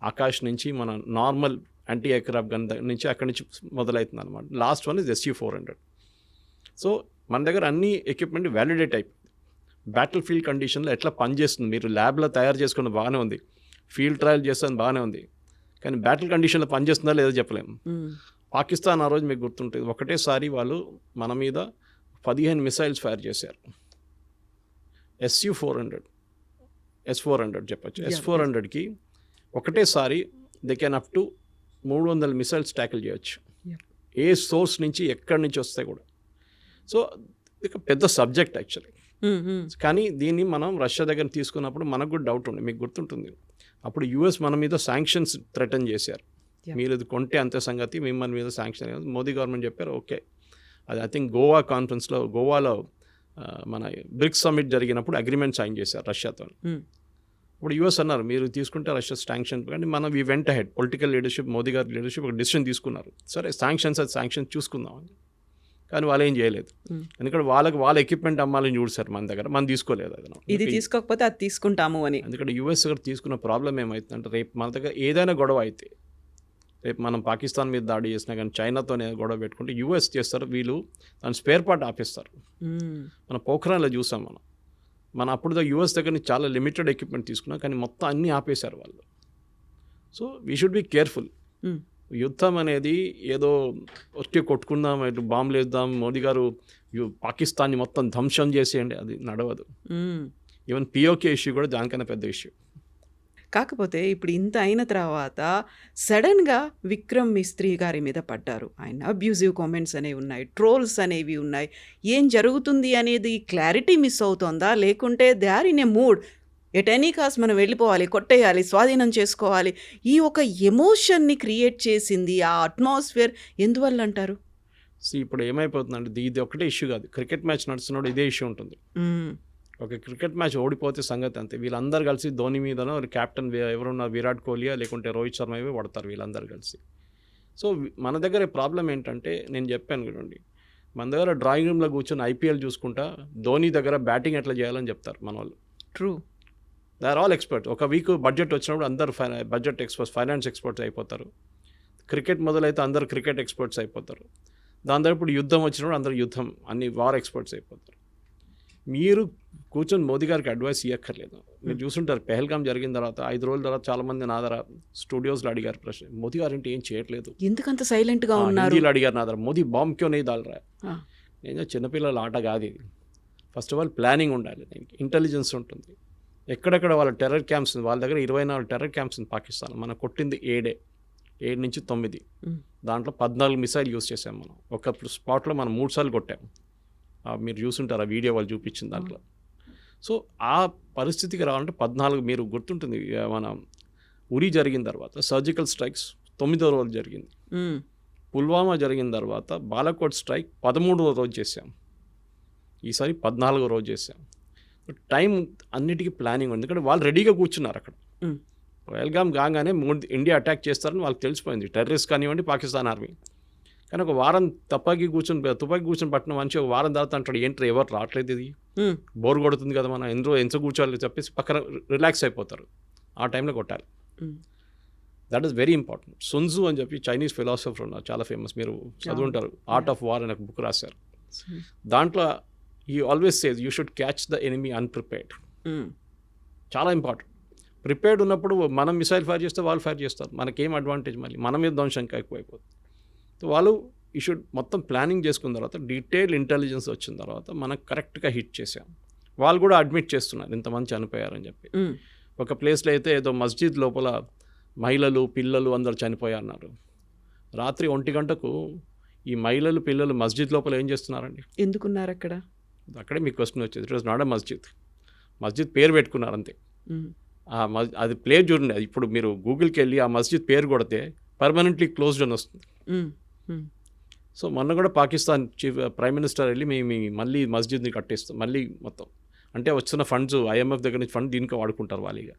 ఆకాష్ నుంచి మన నార్మల్ యాంటీ ఎయిర్క్రాఫ్ట్ గన్ నుంచి అక్కడి నుంచి మొదలవుతుంది అనమాట. Last one is SU-400. So మన దగ్గర అన్ని ఎక్విప్మెంట్ వ్యాలిడేట్ అయిపోయింది. బ్యాటిల్ ఫీల్డ్ కండిషన్లో ఎట్లా పనిచేస్తుంది, మీరు ల్యాబ్లో తయారు చేసుకున్న బాగానే ఉంది, ఫీల్డ్ ట్రయల్ చేస్తుంది బాగానే ఉంది, కానీ బ్యాటిల్ కండిషన్లో పనిచేస్తుందా లేదో చెప్పలేము. పాకిస్తాన్ ఆ రోజు మీకు గుర్తుంటుంది, ఒకటేసారి వాళ్ళు మన మీద 15 మిసైల్స్ ఫైర్ చేశారు. S400 చెప్పచ్చు. S400కి ఒకటేసారి they can up to 300 missiles tackle చేయొచ్చు, ఏ సోర్స్ నుంచి ఎక్కడి నుంచి వస్తాయి కూడా. సో ఇది పెద్ద సబ్జెక్ట్ యాక్చువల్లీ. కానీ దీన్ని మనం రష్యా దగ్గర తీసుకున్నప్పుడు మనకు కూడా డౌట్ ఉంది, మీకు గుర్తుంటుంది, అప్పుడు US మన మీద శాంక్షన్స్ థ్రెటన్ చేశారు. మీరు ఇది కొంటే అంతే సంగతి, మిమ్మల్ని మీద శాంక్షన్. మోదీ గవర్నమెంట్ చెప్పారు ఓకే. అది ఐ థింక్ గోవా కాన్ఫరెన్స్లో, గోవాలో మన బ్రిక్స్ సమ్మిట్ జరిగినప్పుడు అగ్రిమెంట్ సైన్ చేశారు రష్యాతో. ఇప్పుడు US అన్నారు మీరు తీసుకుంటే రష్యా శాంక్షన్, కానీ మనం we went head political leadership, Modi గారి లీడర్షిప్ ఒక డిసిషన్ తీసుకున్నారు, సరే శాంక్షన్స్ అది శాంక్షన్ చూసుకుందాం అని. కానీ వాళ్ళు ఏం చేయలేదు, ఎందుకంటే వాళ్ళ ఎక్విప్మెంట్ అమ్మాలని చూసారు మన దగ్గర, మనం తీసుకోలేదు. అది ఇది తీసుకోకపోతే అది తీసుకుంటాము అని. ఎందుకంటే US దగ్గర తీసుకున్న ప్రాబ్లం ఏమవుతుందంటే, రేపు మన దగ్గర ఏదైనా గొడవ అయితే, రేపు మనం పాకిస్తాన్ మీద దాడి చేసినా కానీ చైనాతో గొడవ పెట్టుకుంటే US చేస్తారు, వీళ్ళు దాని స్పేర్ పార్ట్ ఆపేస్తారు. మన పోఖ్రాన్లో చూసాం మన అప్పుడు US దగ్గర నుంచి చాలా లిమిటెడ్ ఎక్విప్మెంట్ తీసుకున్నాం, కానీ మొత్తం అన్నీ ఆపేశారు వాళ్ళు. So we should be careful. యుద్ధం అనేది ఏదో వచ్చి కొట్టుకుందాం, ఇటు బాంబులు వేద్దాం, మోదీ గారు పాకిస్తాన్ని మొత్తం ధ్వంసం చేసేయండి, అది నడవదు. ఈవెన్ POK ఇష్యూ కూడా దానికన్నా పెద్ద ఇష్యూ. కాకపోతే ఇప్పుడు ఇంత అయిన తర్వాత సడన్గా విక్రమ్ మిస్త్రీ గారి మీద పడ్డారు. ఆయన అబ్యూజివ్ కామెంట్స్ అనేవి ఉన్నాయి, ట్రోల్స్ అనేవి ఉన్నాయి. ఏం జరుగుతుంది అనేది క్లారిటీ మిస్ అవుతోందా, లేకుంటే they are in a mood, at any cost మనం వెళ్ళిపోవాలి, కొట్టేయాలి, స్వాధీనం చేసుకోవాలి, ఈ ఒక ఎమోషన్ని క్రియేట్ చేసింది ఆ అట్మాస్ఫియర్ ఎందువల్ల అంటారు? ఇప్పుడు ఏమైపోతుందంటే ఇది ఒకటే ఇష్యూ కాదు, క్రికెట్ మ్యాచ్ నడుస్తున్నప్పుడు ఇదే ఇష్యూ ఉంటుంది. ఒక క్రికెట్ మ్యాచ్ ఓడిపోతే సంగతి అంతే, వీళ్ళందరూ కలిసి ధోని మీదనో క్యాప్టెన్ ఎవరున్నా విరాట్ కోహ్లీయా లేకుంటే రోహిత్ శర్మ ఇవే పడతారు వీళ్ళందరూ కలిసి. సో మన దగ్గర ప్రాబ్లం ఏంటంటే, నేను చెప్పాను కదండి, మన దగ్గర డ్రాయింగ్ రూమ్లో కూర్చొని IPL చూసుకుంటా ధోని దగ్గర బ్యాటింగ్ ఎట్లా చేయాలని చెప్తారు మన వాళ్ళు. True, they are all experts. ఒక వీక్ బడ్జెట్ వచ్చినప్పుడు అందరు బడ్జెట్ ఎక్స్పర్ట్స్, ఫైనాన్స్ ఎక్స్పర్ట్స్ అయిపోతారు. క్రికెట్ మొదలైతే అందరు క్రికెట్ ఎక్స్పర్ట్స్ అయిపోతారు. దాని తర్వాత ఇప్పుడు యుద్ధం వచ్చినప్పుడు అందరు యుద్ధం అన్ని వార్ ఎక్స్పర్ట్స్ అయిపోతారు. మీరు కూర్చొని మోదీ గారికి అడ్వైస్ ఇవ్వక్కర్లేదు. మీరు చూసుంటారు పెహల్గామ్ జరిగిన తర్వాత 5 రోజుల తర్వాత చాలామంది నా దగ్గర స్టూడియోస్లో అడిగారు ప్రశ్న, మోదీ గారు అంటే ఏం చేయట్లేదు, ఎందుకంత సైలెంట్గా ఉన్నారు, హిందీలో అడిగారు నా దగ్గర, మోదీ బాంబ్ క్యో नहीं डाल रहा है. నేను చిన్నపిల్లల ఆట కాదు ఇది. ఫస్ట్ ఆఫ్ ఆల్ ప్లానింగ్ ఉండాలి, ఇంటెలిజెన్స్ ఉంటుంది. ఎక్కడెక్కడ వాళ్ళ టెర్రర్ క్యాంప్స్, వాళ్ళ దగ్గర 24 టెర్రర్ క్యాంప్స్ ఉంది పాకిస్తాన్. మనం కొట్టింది 7 నుంచి 9, దాంట్లో 14 మిసైల్ యూజ్ చేసాం మనం. ఒక స్పాట్లో మనం 3 సార్లు కొట్టాము, మీరు చూసుంటారు ఆ వీడియో వాళ్ళు చూపించిన దాంట్లో. సో ఆ పరిస్థితికి రావాలంటే 14, మీరు గుర్తుంటుంది మన ఉరి జరిగిన తర్వాత సర్జికల్ స్ట్రైక్స్ 9వ రోజు జరిగింది, పుల్వామా జరిగిన తర్వాత బాలాకోట్ స్ట్రైక్ 13వ రోజు చేసాం, ఈసారి 14వ రోజు చేసాం. టైం అన్నిటికీ ప్లానింగ్ ఉంది, ఎందుకంటే వాళ్ళు రెడీగా కూర్చున్నారు అక్కడ. పహల్గామ్ కాగానే ఇండియా అటాక్ చేస్తారని వాళ్ళకి తెలిసిపోయింది, టెర్రరిస్ట్ కానివ్వండి పాకిస్తాన్ ఆర్మీ. కానీ ఒక వారం తుపాకీ కూర్చొని పట్టిన మనిషి ఒక వారం తర్వాత అంటాడు ఏంటి ఎవరు రావట్లేదు, ఇది బోర్ కొడుతుంది కదా, మనం ఎంత కూర్చోవాలి చెప్పేసి పక్కన రిలాక్స్ అయిపోతారు. ఆ టైంలో కొట్టాలి. That is very important. Sun Tzu అని చెప్పి చైనీస్ ఫిలాసఫర్ ఉన్నారు, చాలా ఫేమస్, మీరు చదువుంటారు. ఆర్ట్ ఆఫ్ వార్ అని ఒక బుక్ రాశారు. దాంట్లో ఈ always says you should catch the enemy unprepared. చాలా ఇంపార్టెంట్. ప్రిపేర్డ్ ఉన్నప్పుడు మనం మిసైల్ ఫైర్ చేస్తే వాళ్ళు ఫైర్ చేస్తారు, మనకేం అడ్వాంటేజ్? మళ్ళీ మన మీద ధ్వంసం ఎక్కువైపోతుంది. సో వాళ్ళు ఈ షుడ్ మొత్తం ప్లానింగ్ చేసుకున్న తర్వాత, డీటెయిల్ ఇంటెలిజెన్స్ వచ్చిన తర్వాత మనం కరెక్ట్గా హిట్ చేసాం. వాళ్ళు కూడా అడ్మిట్ చేస్తున్నారు ఇంతమంది చనిపోయారని చెప్పి. ఒక ప్లేస్లో అయితే ఏదో మస్జిద్ లోపల మహిళలు పిల్లలు అందరు చనిపోయారన్నారు. రాత్రి 1 గంటకు ఈ మహిళలు పిల్లలు మస్జిద్ లోపల ఏం చేస్తున్నారండి? ఎందుకున్నారు అక్కడ? అక్కడే మీకు క్వశ్చన్ వచ్చేది. ఇట్ వాజ్ నాట్ ఎ మస్జిద్. మస్జిద్ పేరు పెట్టుకున్నారు అంతే. అది ప్లేస్ చూడండి. అది ఇప్పుడు మీరు గూగుల్కి వెళ్ళి ఆ మస్జిద్ పేరు కొడితే పర్మనెంట్లీ క్లోజ్డ్ అని వస్తుంది. సో మొన్న కూడా పాకిస్తాన్ చీఫ్ ప్రైమ్ మినిస్టర్ వెళ్ళి మేము మళ్ళీ మస్జిద్ని కట్టేస్తాం మళ్ళీ మొత్తం. అంటే వచ్చిన ఫండ్స్ IMF దగ్గర నుంచి ఫండ్ దీనికి వాడుకుంటారు వాళ్ళిగా.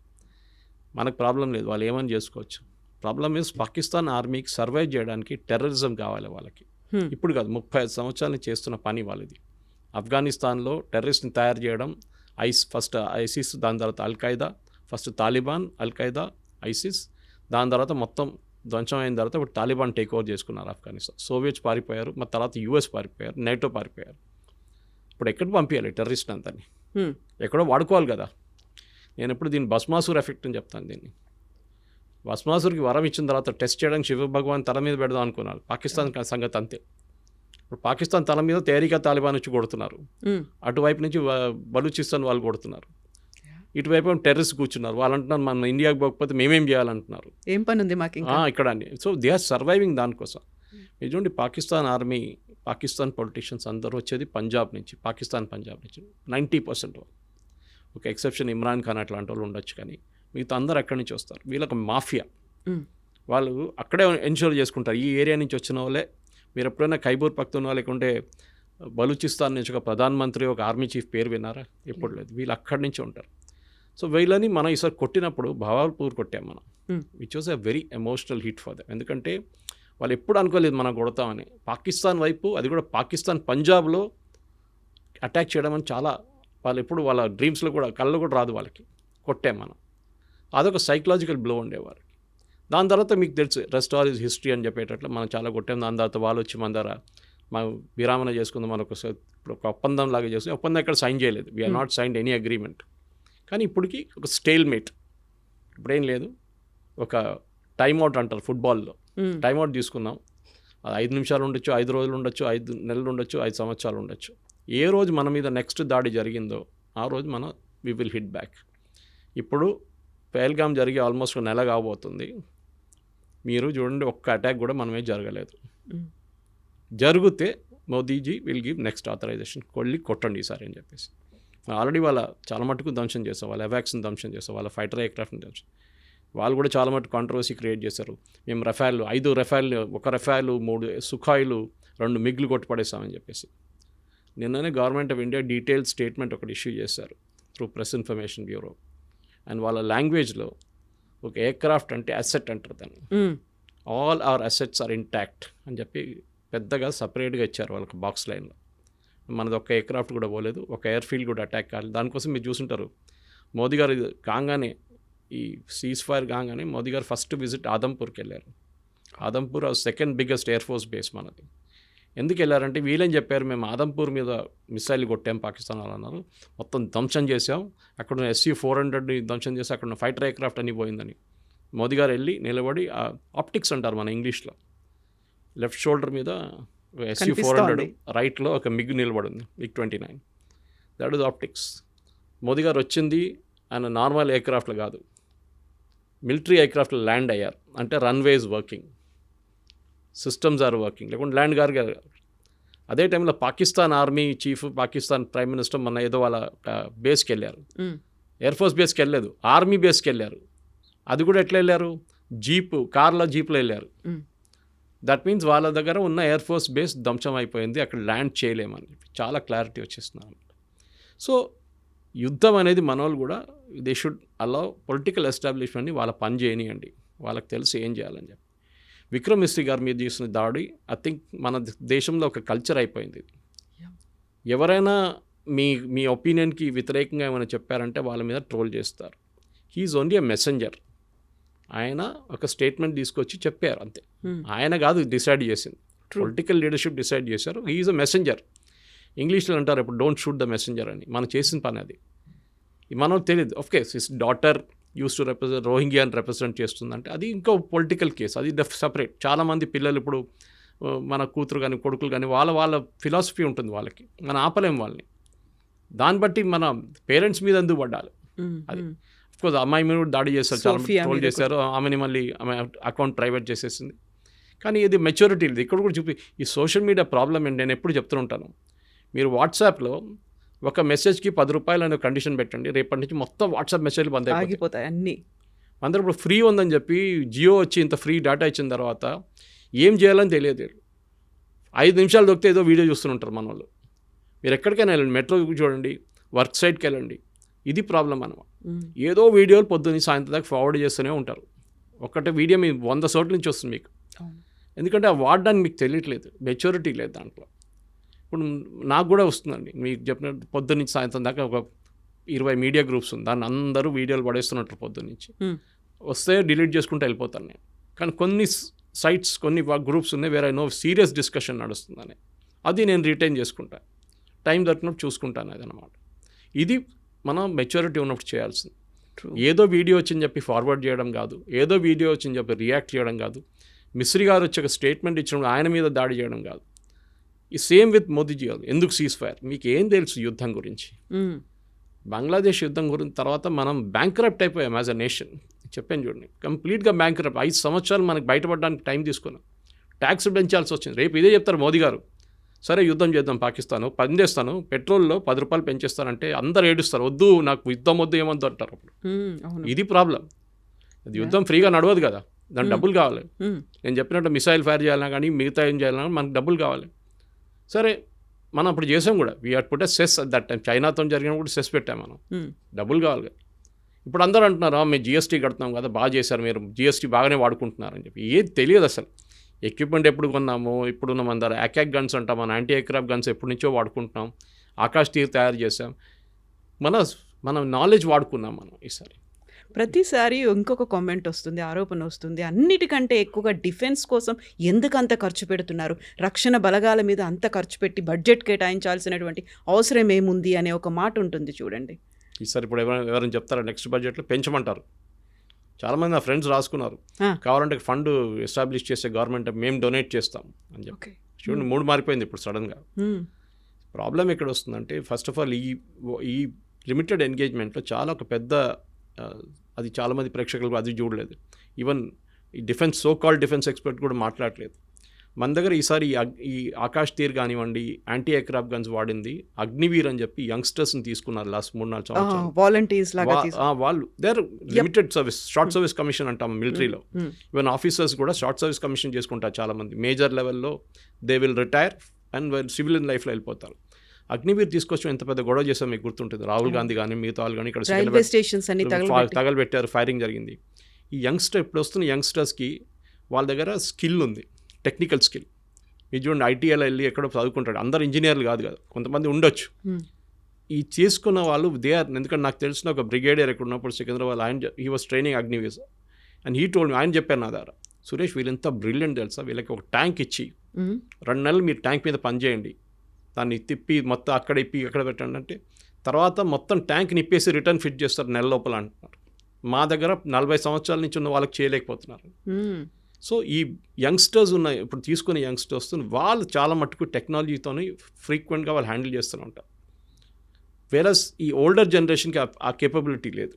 మనకు ప్రాబ్లం లేదు, వాళ్ళు ఏమని చేసుకోవచ్చు. ప్రాబ్లం ఈజ్ పాకిస్తాన్ ఆర్మీకి సర్వైవ్ చేయడానికి టెర్రరిజం కావాలి వాళ్ళకి. ఇప్పుడు కాదు, 35 సంవత్సరాల నుంచి చేస్తున్న పని వాళ్ళది. ఆఫ్ఘనిస్తాన్లో టెర్రరిస్ట్ని తయారు చేయడం, ఫస్ట్ ఐసిస్, దాని తర్వాత Al-Qaeda, first Taliban, Al-Qaeda, ISIS, దాని తర్వాత మొత్తం ధ్వంసం అయిన తర్వాత ఇప్పుడు తాలిబాన్ టేక్ ఓవర్ చేసుకున్నారు ఆఫ్ఘనిస్తాన్. సోవియట్స్ పారిపోయారు, మరి తర్వాత US పారిపోయారు, NATO పారిపోయారు. ఇప్పుడు ఎక్కడ పంపించాలి టెర్రరిస్ట్ అంతని? ఎక్కడో వాడుకోవాలి కదా. నేను ఎప్పుడు దీన్ని భస్మాసుర్ ఎఫెక్ట్ అని చెప్తాను. దీన్ని భస్మాసుర్కి వరం ఇచ్చిన తర్వాత టెస్ట్ చేయడానికి శివ భగవాన్ తల మీద పెడదాం అనుకున్నారు. పాకిస్తాన్ సంగతి అంతే. ఇప్పుడు పాకిస్తాన్ తల మీద తేరికా తాలిబాన్ వచ్చి కొడుతున్నారు, అటువైపు నుంచి బలూచిస్తాన్ వాళ్ళు కొడుతున్నారు, ఇటువైపు టెర్రరిస్ట్ కూర్చున్నారు. వాళ్ళు అంటున్నారు మనం ఇండియాకి పోకపోతే మేమేం చేయాలంటున్నారు. ఏం పని ఉంది మాకు ఇక్కడ అని. సో దే ఆర్ సర్వైవింగ్ దానికోసం. చూడండి, పాకిస్తాన్ ఆర్మీ, పాకిస్తాన్ పొలిటీషియన్స్ అందరూ వచ్చేది పంజాబ్ నుంచి, పంజాబ్ నుంచి 90%. ఒక ఎక్సెప్షన్ ఇమ్రాన్ ఖాన్ అట్లాంటి వాళ్ళు ఉండొచ్చు, కానీ మిగతా అందరూ అక్కడి నుంచి వస్తారు. వీళ్ళకి మాఫియా, వాళ్ళు అక్కడే ఎన్షూర్ చేసుకుంటారు. ఈ ఏరియా నుంచి వచ్చిన వాళ్ళే. మీరు ఎప్పుడైనా ఖైబర్ పఖ్తూన్వా లేకుంటే బలూచిస్తాన్ నుంచి ఒక ప్రధానమంత్రి, ఒక ఆర్మీ చీఫ్ పేరు విన్నారా? ఎప్పుడు లేదు. వీళ్ళు అక్కడి నుంచి ఉంటారు. సో వీళ్ళని మనం ఈసారి కొట్టినప్పుడు భావాల్పూర్ కొట్టాం మనం, which was a very emotional hit for them. ఎందుకంటే వాళ్ళు ఎప్పుడు అనుకోలేదు మనం కొడతామని. పాకిస్తాన్ వైపు, అది కూడా పాకిస్తాన్ పంజాబ్లో అటాక్ చేయడం అని చాలా, వాళ్ళు ఎప్పుడు వాళ్ళ డ్రీమ్స్లో కూడా కళ్ళు కూడా రాదు వాళ్ళకి. కొట్టాం మనం. అదొక సైకలాజికల్ బ్లో ఉండేవారు. దాని తర్వాత మీకు తెలుసు రెస్ట్ ఆల్ ఈజ్ హిస్టరీ అని చెప్పేటట్లు మనం చాలా కొట్టాం. దాని తర్వాత వాళ్ళు వచ్చి మన ద్వారా మనం విరామణ చేసుకుందాం, మనకు ఇప్పుడు ఒక ఒప్పందం లాగా చేసి, ఒప్పందం ఎక్కడ సైన్ చేయలేదు. We are not signed any agreement. కానీ ఇప్పటికీ ఒక స్టేల్మేట్. ఇప్పుడేం లేదు, ఒక టైమ్అవుట్ అంటారు ఫుట్బాల్లో, టైమ్అవుట్ తీసుకున్నాం. అది 5 నిమిషాలు ఉండొచ్చు, 5 రోజులు ఉండొచ్చు, 5 నెలలు ఉండొచ్చు, 5 సంవత్సరాలు ఉండొచ్చు. ఏ రోజు మన మీద నెక్స్ట్ దాడి జరిగిందో ఆ రోజు మనం వి విల్ హిట్ బ్యాక్. ఇప్పుడు పహల్గామ్ జరిగి ఆల్మోస్ట్ 1 నెల కాబోతుంది. మీరు చూడండి, ఒక్క అటాక్ కూడా మనమే జరగలేదు. జరిగితే Modiji will give next authorisation, కొట్టండి ఈసారి అని చెప్పేసి. ఆల్రెడీ వాళ్ళ చాలా మటుకు ధ్వంసం చేస్తాం, వాళ్ళ ఎవాక్స్ని ధ్వంసం చేస్తాం, వాళ్ళ ఫైటర్ ఎయిర్క్రాఫ్ట్ని ధ్వంసం. వాళ్ళు కూడా చాలా మటుకు కాంట్రవర్సీ క్రియేట్ చేశారు. మేము రఫాల్ 5 రఫాల్, 1 రఫాల్, 3 సుఖాయిలు, 2 మిగ్లు కొట్టుపడేస్తామని చెప్పేసి. నిన్ననే government of India detailed statement ఒకటి ఇష్యూ చేశారు through press information bureau. And వాళ్ళ లాంగ్వేజ్లో ఒక ఎయిర్క్రాఫ్ట్ అంటే అసెట్ అంటారు దాన్ని. All our assets are intact అని చెప్పి పెద్దగా సపరేట్గా ఇచ్చారు వాళ్ళకి బాక్స్ లైన్లో. మనది ఒక్క ఎయిర్క్రాఫ్ట్ కూడా పోలేదు, ఒక ఎయిర్ఫీల్డ్ కూడా అటాక్ కాలేదు. దానికోసం మీరు చూసుంటారు, మోదీ గారు కాగానే, ఈ సీజ్ ఫైర్ కాగానే మోదీ గారు ఫస్ట్ విజిట్ ఆదంపూర్కి వెళ్ళారు. Adampur second biggest air force base మనది. ఎందుకు వెళ్ళారంటే వీళ్ళని చెప్పారు, మేము ఆదంపూర్ మీద మిసైల్ కొట్టాం పాకిస్తాన్ వాళ్ళు అన్నారు, మొత్తం ధ్వంసం చేసాం, అక్కడ SU-400ని ధ్వంసం చేసి అక్కడ ఫైటర్ ఎయిర్క్రాఫ్ట్ అని పోయిందని. మోదీ గారు వెళ్ళి నిలబడి, ఆప్టిక్స్ అంటారు మన ఇంగ్లీష్లో, లెఫ్ట్ షోల్డర్ మీద SU-400, రైట్లో ఒక మిగ్ నిలబడింది, MiG-29. That is optics. Modi గారు వచ్చింది ఆయన నార్మల్ ఎయిర్క్రాఫ్ట్లో కాదు, మిలిటరీ ఎయిర్క్రాఫ్ట్లో ల్యాండ్ అయ్యారు. అంటే runways working, systems are working, లేకుంటే ల్యాండ్ గారు. అదే టైంలో Pakistan army chief, Pakistan prime minister మొన్న ఏదో వాళ్ళ బేస్కి వెళ్ళారు. ఎయిర్ ఫోర్స్ బేస్కి వెళ్ళలేదు, ఆర్మీ బేస్కి వెళ్ళారు. అది కూడా ఎట్లా వెళ్ళారు? కార్లో జీప్లో వెళ్ళారు. దట్ మీన్స్ వాళ్ళ దగ్గర ఉన్న ఎయిర్ ఫోర్స్ బేస్ ధ్వంసం అయిపోయింది, అక్కడ ల్యాండ్ చేయలేమని చెప్పి చాలా క్లారిటీ వచ్చేస్తున్నారు. సో యుద్ధం అనేది మన వాళ్ళు కూడా దే షుడ్ అలౌ పొలిటికల్ ఎస్టాబ్లిష్మెంట్ని వాళ్ళ పని చేయనియండి, వాళ్ళకి తెలిసి ఏం చేయాలని చెప్పి. విక్రమ్ మిస్త్రీ గారి మీద చేసిన దాడి ఐ థింక్ మన దేశంలో ఒక కల్చర్ అయిపోయింది. ఎవరైనా మీ ఒపీనియన్కి వ్యతిరేకంగా ఏమైనా చెప్పారంటే వాళ్ళ మీద ట్రోల్ చేస్తారు. He is only a messenger. ఆయన ఒక స్టేట్మెంట్ తీసుకొచ్చి చెప్పారు అంతే. ఆయన కాదు డిసైడ్ చేసింది, పొలిటికల్ లీడర్షిప్ డిసైడ్ చేశారు. Is a messenger. ఇంగ్లీష్లో అంటారు ఇప్పుడు డోంట్ షూట్ ద మెసెంజర్ అని. మనం చేసిన పని అది. మనకు తెలియదు. Of course his daughter use to represent రోహింగ్యాని రిప్రజెంట్ చేస్తుందంటే అది ఇంకో పొలిటికల్ కేసు, అది సపరేట్. చాలామంది పిల్లలు ఇప్పుడు మన కూతురు కానీ కొడుకులు కానీ వాళ్ళ ఫిలాసఫీ ఉంటుంది వాళ్ళకి, మనం ఆపలేం వాళ్ళని. దాన్ని బట్టి మన పేరెంట్స్ మీద ఎందుకు పడ్డాలి అది. అఫ్కోర్స్ అమ్మాయి మీద కూడా దాడి చేశారు, చాలా ట్రోల్ చేశారు. ఆమెని మళ్ళీ ఆమె అకౌంట్ ప్రైవేట్ చేసేసింది. కానీ ఇది మెచ్యూరిటీ లేదు. ఇక్కడ కూడా చూపి ఈ సోషల్ మీడియా ప్రాబ్లం ఏంటి, నేను ఎప్పుడు చెప్తూ ఉంటాను, మీరు వాట్సాప్లో ఒక మెసేజ్కి 10 రూపాయలు అనే కండిషన్ పెట్టండి, రేపటి నుంచి మొత్తం వాట్సాప్ మెసేజ్లు బంద్ అయిపోతాయి అన్నీ. అందరూ ఇప్పుడు ఫ్రీ ఉందని చెప్పి జియో వచ్చి ఇంత ఫ్రీ డేటా ఇచ్చిన తర్వాత ఏం చేయాలని తెలియదు. 5 నిమిషాలు దొరికితే ఏదో వీడియో చూస్తుంటారు మన వాళ్ళు. మీరు ఎక్కడికైనా వెళ్ళండి, మెట్రోకి చూడండి, వర్క్ సైట్కి వెళ్ళండి, ఇది ప్రాబ్లం అనమాట. ఏదో వీడియోలు పొద్దున్న సాయంత్రం దాకా ఫార్వర్డ్ చేస్తూనే ఉంటారు. ఒకటే వీడియో మీ 100 చోట్ల నుంచి వస్తుంది మీకు. ఎందుకంటే ఆ వాడడానికి మీకు తెలియట్లేదు, మెచ్యూరిటీ లేదు దాంట్లో. ఇప్పుడు నాకు కూడా వస్తుందండి, మీకు చెప్పినట్టు పొద్దున్న నుంచి సాయంత్రం దాకా ఒక 20 మీడియా గ్రూప్స్ ఉంది, దాన్ని అందరూ వీడియోలు పడేస్తున్నట్టు పొద్దున్న నుంచి. వస్తే డిలీట్ చేసుకుంటూ వెళ్ళిపోతాను నేను. కానీ కొన్ని సైట్స్, కొన్ని గ్రూప్స్ ఉన్నాయి వేరే సీరియస్ డిస్కషన్ నడుస్తుందని, అది నేను రిటైన్ చేసుకుంటాను, టైం దొరికినప్పుడు చూసుకుంటాను అది అనమాట. ఇది మనం మెచ్యూరిటీ ఉన్నప్పుడు చేయాల్సింది. ఏదో వీడియో వచ్చిందని చెప్పి ఫార్వర్డ్ చేయడం కాదు, ఏదో వీడియో వచ్చిందని చెప్పి రియాక్ట్ చేయడం కాదు, మిస్రీ గారు వచ్చి ఒక స్టేట్మెంట్ ఇచ్చినప్పుడు ఆయన మీద దాడి చేయడం కాదు. ఈ సేమ్ విత్ మోదీజీ గారు. ఎందుకు సీజ్ ఫైర్, మీకు ఏం తెలుసు యుద్ధం గురించి? బంగ్లాదేశ్ యుద్ధం గురించి తర్వాత మనం బ్యాంక్రప్ట్ అయిపోయాం యాజ్ అ నేషన్. చెప్పాను చూడండి, కంప్లీట్గా బ్యాంక్రప్ట్. 5 సంవత్సరాలు మనకు బయటపడడానికి టైం తీసుకున్నాం, ట్యాక్స్ పెంచాల్సి వచ్చింది. రేపు ఇదే చెప్తారు మోదీ గారు, సరే యుద్ధం చేద్దాం పాకిస్తాను, పని చేస్తాను, పెట్రోల్లో 10 రూపాయలు పెంచేస్తానంటే అందరు ఏడుస్తారు, వద్దు నాకు యుద్ధం వద్దు ఏమొద్దు అంటారు. అప్పుడు ఇది ప్రాబ్లం. అది యుద్ధం ఫ్రీగా నడవదు కదా, దానికి డబ్బులు కావాలి. నేను చెప్పినట్టు మిసైల్ ఫైర్ చేయాలన్నా కానీ మిగతా ఏం చేయాలన్నా మనకు డబ్బులు కావాలి. సరే మనం అప్పుడు చేసాం కూడా, we had put a cess at that time. చైనాతో జరిగినప్పుడు సెస్ పెట్టాం మనం, డబ్బులు కావాలి. ఇప్పుడు అందరూ అంటున్నారు మేము జిఎస్టీ కడుతున్నాం కదా, బాగా చేశారు మీరు, జిఎస్టీ బాగానే వాడుకుంటున్నారని చెప్పి. ఏది తెలియదు అసలు. ఎక్విప్మెంట్ ఎప్పుడు కొన్నాము, ఇప్పుడున్న మన దగ్గర అకాక్ గన్స్ అంటాం, మన యాంటీ ఎయిర్క్రాఫ్ట్ గన్స్ ఎప్పటి నుంచో వాడుకుంటున్నాం, ఆకాష్ తీర్ తయారు చేసాం, మన నాలెడ్జ్ వాడుకున్నాం మనం. ఈసారి ప్రతిసారి ఇంకొక కామెంట్ వస్తుంది, ఆరోపణ వస్తుంది, అన్నిటికంటే ఎక్కువగా డిఫెన్స్ కోసం ఎందుకు అంత ఖర్చు పెడుతున్నారు, రక్షణ బలగాల మీద అంత ఖర్చు పెట్టి బడ్జెట్ కేటాయించాల్సినటువంటి అవసరం ఏముంది అనే ఒక మాట ఉంటుంది చూడండి. ఈసారి ఇప్పుడు ఎవరైనా చెప్తారా నెక్స్ట్ బడ్జెట్లో పెంచమంటారు. చాలామంది నా ఫ్రెండ్స్ రాసుకున్నారు, కావాలంటే ఫండ్ ఎస్టాబ్లిష్ చేసే గవర్నమెంట్ మేము డొనేట్ చేస్తాం అని చెప్పి. చూడండి, మూడు మారిపోయింది ఇప్పుడు సడన్గా. ప్రాబ్లం ఎక్కడ వస్తుందంటే, ఫస్ట్ ఆఫ్ ఆల్ ఈ లిమిటెడ్ ఎంగేజ్మెంట్లో చాలా ఒక పెద్ద, అది చాలామంది ప్రేక్షకులు అది చూడలేదు. ఈవెన్ ఈ defence, so called defence expert కూడా మాట్లాడలేదు. మన దగ్గర ఈసారి ఈ ఆకాష్ తీర్ కానివ్వండి, యాంటీ ఎయిర్క్రాఫ్ట్ గన్స్ వాడింది అగ్నివీర్ అని చెప్పి యంగ్స్టర్స్ని తీసుకున్నారు లాస్ట్ 3-4 సంవత్సరాలు. వాలంటీర్స్ లాగా వాళ్ళు they're limited service, short service commission అంటాం మిలిటరీలో. ఈవెన్ ఆఫీసర్స్ కూడా షార్ట్ సర్వీస్ కమిషన్ చేసుకుంటారు చాలామంది. మేజర్ లెవెల్లో they will retire and civilian లైఫ్లో వెళ్ళిపోతారు. అగ్నివీర్ తీసుకొచ్చి ఎంత పెద్ద గొడవ చేసాం మీకు గుర్తుంటుంది. రాహుల్ గాంధీ కానీ మిగతా వాళ్ళు కానీ ఇక్కడ తగలబెట్టారు, ఫైరింగ్ జరిగింది. ఈ యంగ్స్టర్ ఇప్పుడు వస్తున్న యంగ్స్టర్స్కి వాళ్ళ దగ్గర స్కిల్ ఉంది, టెక్నికల్ స్కిల్. మీరు చూడండి, ఐటీఐలో వెళ్ళి ఎక్కడో చదువుకుంటాడు, అందరు ఇంజనీర్లు కాదు కదా, కొంతమంది ఉండొచ్చు. ఈ చేసుకున్న వాళ్ళు దే ఆర్, ఎందుకంటే నాకు తెలిసిన ఒక బ్రిగేడియర్ ఎక్కడ ఉన్నప్పుడు సికింద్రాబాద్, ఆయన he was training Agniveer and he told me, ఆయన చెప్పారు నా దగ్గర, సురేష్ వీళ్ళంతా బ్రిలియంట్ తెలుసా, వీళ్ళకి ఒక ట్యాంక్ ఇచ్చి 2 నెలలు మీరు ట్యాంక్ మీద పనిచేయండి, దాన్ని తిప్పి మొత్తం అక్కడ ఇప్పి ఎక్కడ పెట్టండి అంటే తర్వాత మొత్తం ట్యాంక్ నిప్పేసి రిటర్న్ ఫిట్ చేస్తారు నెల లోపల అంటున్నారు. మా దగ్గర 40 సంవత్సరాల నుంచి ఉన్న వాళ్ళకి చేయలేకపోతున్నారు. సో ఈ యంగ్స్టర్స్ ఉన్నాయి, ఇప్పుడు తీసుకునే యంగ్స్టర్స్ వాళ్ళు చాలా మట్టుకు టెక్నాలజీతో ఫ్రీక్వెంట్గా వాళ్ళు హ్యాండిల్ చేస్తూనే ఉంటారు. వేరస్ ఈ ఓల్డర్ జనరేషన్కి ఆ కేపబిలిటీ లేదు.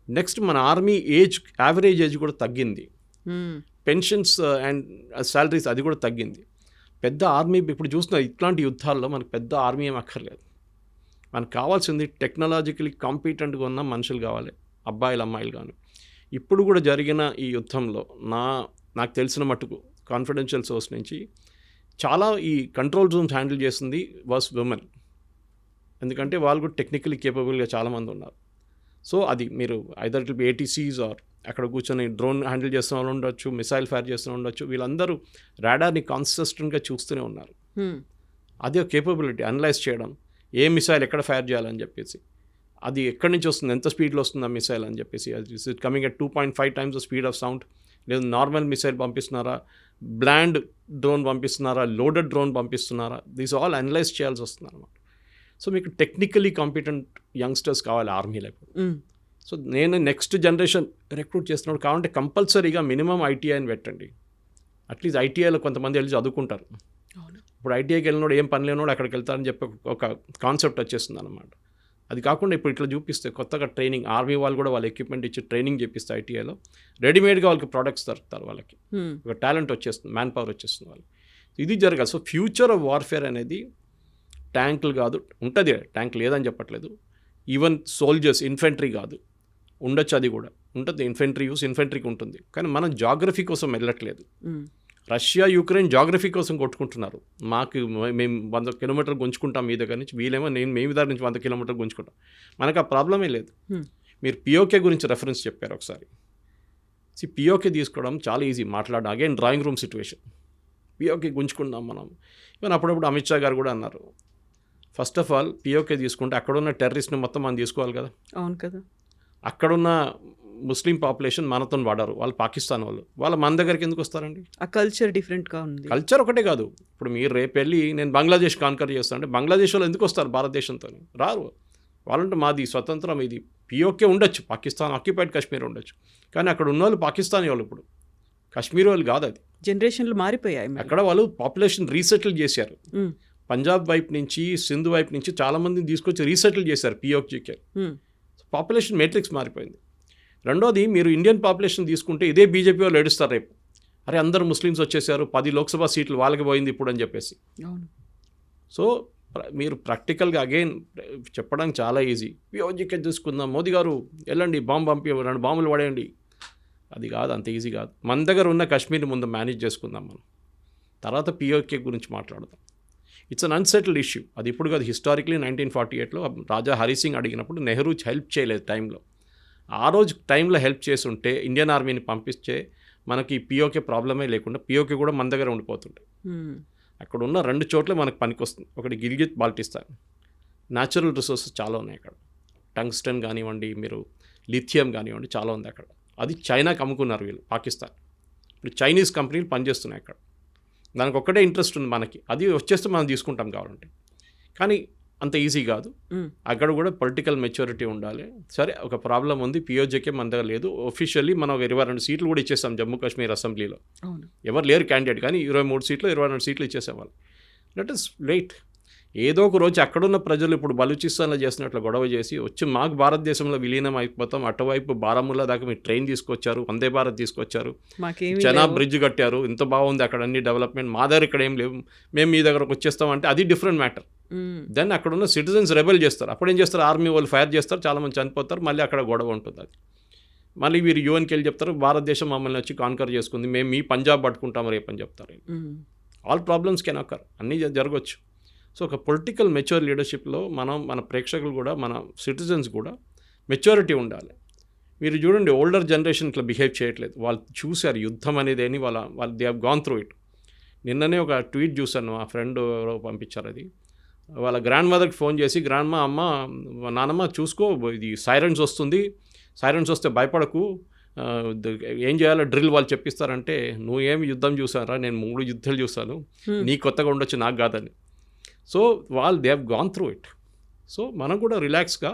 నెక్స్ట్ మన ఆర్మీ ఏజ్, యావరేజ్ ఏజ్ కూడా తగ్గింది. పెన్షన్స్ అండ్ శాలరీస్ అది కూడా తగ్గింది. పెద్ద ఆర్మీ ఇప్పుడు చూస్తున్న ఇట్లాంటి యుద్ధాల్లో మనకు పెద్ద ఆర్మీ ఏం అక్కర్లేదు. మనకు కావాల్సింది టెక్నాలజికలీ కాంపిటెంట్గా ఉన్న మనుషులు కావాలి, అబ్బాయిలు అమ్మాయిలు కానీ. ఇప్పుడు కూడా జరిగిన ఈ యుద్ధంలో నాకు తెలిసిన మట్టుకు కాన్ఫిడెన్షియల్ సోర్స్ నుంచి చాలా ఈ కంట్రోల్ రూమ్స్ హ్యాండిల్ చేసింది వాస్ విమెన్. ఎందుకంటే వాళ్ళు కూడా టెక్నికలీ కేపబుల్గా చాలామంది ఉన్నారు. సో అది మీరు either it will be ATCs or అక్కడ కూర్చొని డ్రోన్ హ్యాండిల్ చేస్తున్న వాళ్ళు ఉండొచ్చు, మిసైల్ ఫైర్ చేస్తున్న ఉండొచ్చు, వీళ్ళందరూ రాడార్ని కాన్సిస్టెంట్గా చూస్తూనే ఉన్నారు. అది ఒక కేపబిలిటీ, అనలైజ్ చేయడం, ఏ మిసైల్ ఎక్కడ ఫైర్ చేయాలని చెప్పేసి. అది ఎక్కడి నుంచి వస్తుంది, ఎంత స్పీడ్లో వస్తుంది ఆ మిసైల్ అని చెప్పేసి, is it coming at 2.5 times the speed of sound, లేదు నార్మల్ మిసైల్ పంపిస్తున్నారా, బ్లాండ్ డ్రోన్ పంపిస్తున్నారా, లోడెడ్ డ్రోన్ పంపిస్తున్నారా, దీస్ ఆల్ అనలైజ్ చేయాల్సి వస్తుంది అనమాట. సో మీకు టెక్నికలీ కాంపిటెంట్ యంగ్స్టర్స్ కావాలి ఆర్మీలో. సో నేను నెక్స్ట్ జనరేషన్ రిక్రూట్ చేస్తున్నాడు కాబట్టి కంపల్సరీగా మినిమం ఐటీఐని పెట్టండి. అట్లీస్ట్ ఐటీఐలో కొంతమంది వెళ్ళి చదువుకుంటారు. ఇప్పుడు ఐటీఐకి వెళ్ళినోడు ఏం పని లేనోడు అక్కడికి వెళ్తారని చెప్పి ఒక కాన్సెప్ట్ వచ్చేస్తుంది అనమాట. అది కాకుండా ఇప్పుడు ఇట్లా చూపిస్తే కొత్తగా ట్రైనింగ్, ఆర్మీ వాళ్ళు కూడా వాళ్ళ ఎక్విప్మెంట్ ఇచ్చి ట్రైనింగ్ చేపిస్తే ఐటీఐలో రెడీమేడ్గా వాళ్ళకి ప్రోడక్ట్స్ దొరుకుతారు, వాళ్ళకి ఒక టాలెంట్ వచ్చేస్తుంది, మ్యాన్ పవర్ వచ్చేస్తుంది వాళ్ళకి. ఇది జరగాలి. సో ఫ్యూచర్ ఆఫ్ వార్ఫేర్ అనేది ట్యాంకులు కాదు, ఉంటుంది ట్యాంక్ లేదని చెప్పట్లేదు, ఈవెన్ సోల్జర్స్, ఇన్ఫెంట్రీ కాదు, ఉండొచ్చు, అది కూడా ఉంటుంది, ఇన్ఫెంట్రీ యూస్ ఇన్ఫెంట్రీకి ఉంటుంది. కానీ మనం జాగ్రఫీ కోసం వెళ్ళట్లేదు. రష్యా యుక్రెయిన్ జాగ్రఫీ కోసం కొట్టుకుంటున్నారు. మాకు మేము 100 kilometers గుంజుకుంటాం మీ దగ్గర నుంచి, వీళ్ళేమో మేము దగ్గర నుంచి 100 kilometers గుంజుకుంటాం. మనకు ఆ ప్రాబ్లమే లేదు. మీరు పిఓకే గురించి రెఫరెన్స్ చెప్పారు ఒకసారి. పిఓకే తీసుకోవడం చాలా ఈజీ, మాట్లాడడం again drawing room situation. PoK గుంజుకుందాం మనం. ఈవెన్ అప్పుడప్పుడు అమిత్ షా గారు కూడా అన్నారు, ఫస్ట్ ఆఫ్ ఆల్ పిఓకే తీసుకుంటే అక్కడున్న టెర్రరిస్ట్ని మొత్తం మనం తీసుకోవాలి కదా. అవును కదా. అక్కడున్న ముస్లిం పాపులేషన్ మనతో వాడారు, వాళ్ళు పాకిస్తాన్ వాళ్ళు మన దగ్గరికి ఎందుకు వస్తారండి? ఆ కల్చర్ డిఫరెంట్గా ఉంది. కల్చర్ ఒకటే కాదు, ఇప్పుడు మీరు రేపు వెళ్ళి నేను బంగ్లాదేశ్ కాన్కర్ చేస్తాను అంటే బంగ్లాదేశ్ వాళ్ళు ఎందుకు వస్తారు భారతదేశంతో? రారు. వాళ్ళంటే మాది స్వతంత్రం, ఇది పిఓకే ఉండొచ్చు, పాకిస్తాన్ ఆక్యుపైడ్ కాశ్మీర్ ఉండొచ్చు, కానీ అక్కడ ఉన్న వాళ్ళు పాకిస్తానీ వాళ్ళు, ఇప్పుడు కాశ్మీర్ వాళ్ళు కాదు. అది జనరేషన్లు మారిపోయాయి. అక్కడ వాళ్ళు పాపులేషన్ రీసెటిల్ చేశారు. పంజాబ్ వైపు నుంచి, సింధు వైపు నుంచి చాలామందిని తీసుకొచ్చి రీసెటిల్ చేశారు పిఓకేకి. పాపులేషన్ మేట్రిక్స్ మారిపోయింది. రెండోది, మీరు ఇండియన్ పాపులేషన్ తీసుకుంటే ఇదే బీజేపీ వాళ్ళు ఏడుస్తారు రేపు, అరే అందరు ముస్లిమ్స్ వచ్చేసారు, 10 లోక్సభ సీట్లు వాళ్ళకి పోయింది ఇప్పుడు అని చెప్పేసి. సో మీరు ప్రాక్టికల్గా అగైన్ చెప్పడానికి చాలా ఈజీ, పిఓజీకే తీసుకుందాం, మోదీ గారు వెళ్ళండి బాంబు పంపి 2 బాంబులు పడేయండి, అది కాదు, అంత ఈజీ కాదు. మన దగ్గర ఉన్న కాశ్మీర్ ముందు మేనేజ్ చేసుకుందాం మనం, తర్వాత పిఓకే గురించి మాట్లాడదాం. It's an unsettled issue. అది ఇప్పుడు కాదు, హిస్టారిక్లీ 1948లో రాజా హరి సింగ్ అడిగినప్పుడు నెహ్రూ హెల్ప్ చేయలేదు టైంలో. ఆ రోజు టైంలో హెల్ప్ చేసి ఉంటే ఇండియన్ ఆర్మీని పంపిస్తే మనకి పిఓకే ప్రాబ్లమే లేకుండా పిఓకే కూడా మన దగ్గర ఉండిపోతుండే. అక్కడ ఉన్న 2 చోట్ల మనకు పనికి వస్తుంది. ఒకటి గిల్గిత్ బాల్టిస్తాన్, న్యాచురల్ రిసోర్సెస్ చాలా ఉన్నాయి అక్కడ, టంగ్స్టన్ కానివ్వండి, మీరు లిథియం కానివ్వండి, చాలా ఉంది అక్కడ. అది చైనాకి అమ్ముకున్నారు వీళ్ళు, పాకిస్తాన్. ఇప్పుడు చైనీస్ కంపెనీలు పనిచేస్తున్నాయి అక్కడ, దానికి ఒక్కటే ఇంట్రెస్ట్ ఉంది మనకి, అది వచ్చేస్తే మనం తీసుకుంటాం కావాలంటే. కానీ అంత ఈజీ కాదు, అక్కడ కూడా పొలిటికల్ మెచ్యూరిటీ ఉండాలి. సరే, ఒక ప్రాబ్లం ఉంది, పిఓజేకే మన దగ్గర లేదు. ఒఫీషియల్లీ మనం 22 సీట్లు కూడా ఇచ్చేసాం జమ్మూ కాశ్మీర్ అసెంబ్లీలో, ఎవరు లేరు క్యాండిడేట్, కానీ 23 సీట్లు 22 సీట్లు ఇచ్చేసేవాళ్ళు. Let us wait. ఏదో ఒక రోజు అక్కడున్న ప్రజలు ఇప్పుడు బలూచిస్తాన్లో చేసినట్లు గొడవ చేసి వచ్చి మాకు భారతదేశంలో విలీనం అయిపోతాం, అటువైపు బారాముల్లా దాకా మీరు ట్రైన్ తీసుకొచ్చారు, వందే భారత్ తీసుకొచ్చారు, చెనాబ్ బ్రిడ్జ్ కట్టారు, ఇంత బాగుంది అక్కడ అన్ని డెవలప్మెంట్, మా దగ్గర ఇక్కడ ఏం లేవు, మేము మీ దగ్గరకు వచ్చేస్తామంటే అది డిఫరెంట్ మ్యాటర్. దెన్ అక్కడ ఉన్న సిటిజన్స్ రెబెల్ చేస్తారు. అప్పుడు ఏం చేస్తారు, ఆర్మీ వాళ్ళు ఫైర్ చేస్తారు, చాలామంది చనిపోతారు, మళ్ళీ అక్కడ గొడవ ఉంటుంది. అది మళ్ళీ వీరు యూఎన్కి వెళ్ళి చెప్తారు, భారతదేశం మమ్మల్ని వచ్చి కాన్కర్ చేసుకుంది, మేము మీ పంజాబ్ పట్టుకుంటాము రేపు అని చెప్తారు. ఆల్ ప్రాబ్లమ్స్ కెన్ అకర్, అన్నీ జరగవచ్చు. సో ఒక పొలిటికల్ మెచ్యూర్ లీడర్షిప్లో మన ప్రేక్షకులు కూడా, మన సిటిజన్స్ కూడా మెచ్యూరిటీ ఉండాలి. మీరు చూడండి, ఓల్డర్ జనరేషన్ ఇట్లా బిహేవ్ చేయట్లేదు, వాళ్ళు చూశారు యుద్ధం అనేది అని, వాళ్ళు they have gone through it. నిన్ననే ఒక ట్వీట్ చూశాను, మా ఫ్రెండ్ ఎవరో పంపించారు. అది వాళ్ళ గ్రాండ్ మదర్కి ఫోన్ చేసి, అమ్మ నానమ్మ చూసుకో, ఇది సైరన్స్ వస్తుంది, సైరన్స్ వస్తే భయపడకు, ఏం చేయాలో డ్రిల్ వాళ్ళు చెప్పిస్తారంటే, నువ్వేమి యుద్ధం చూసారా, నేను 3 యుద్ధాలు చూసాను, నీ కొత్తగా ఉండొచ్చు నాకు కాదని. So they have gone through it. So మనం కూడా రిలాక్స్గా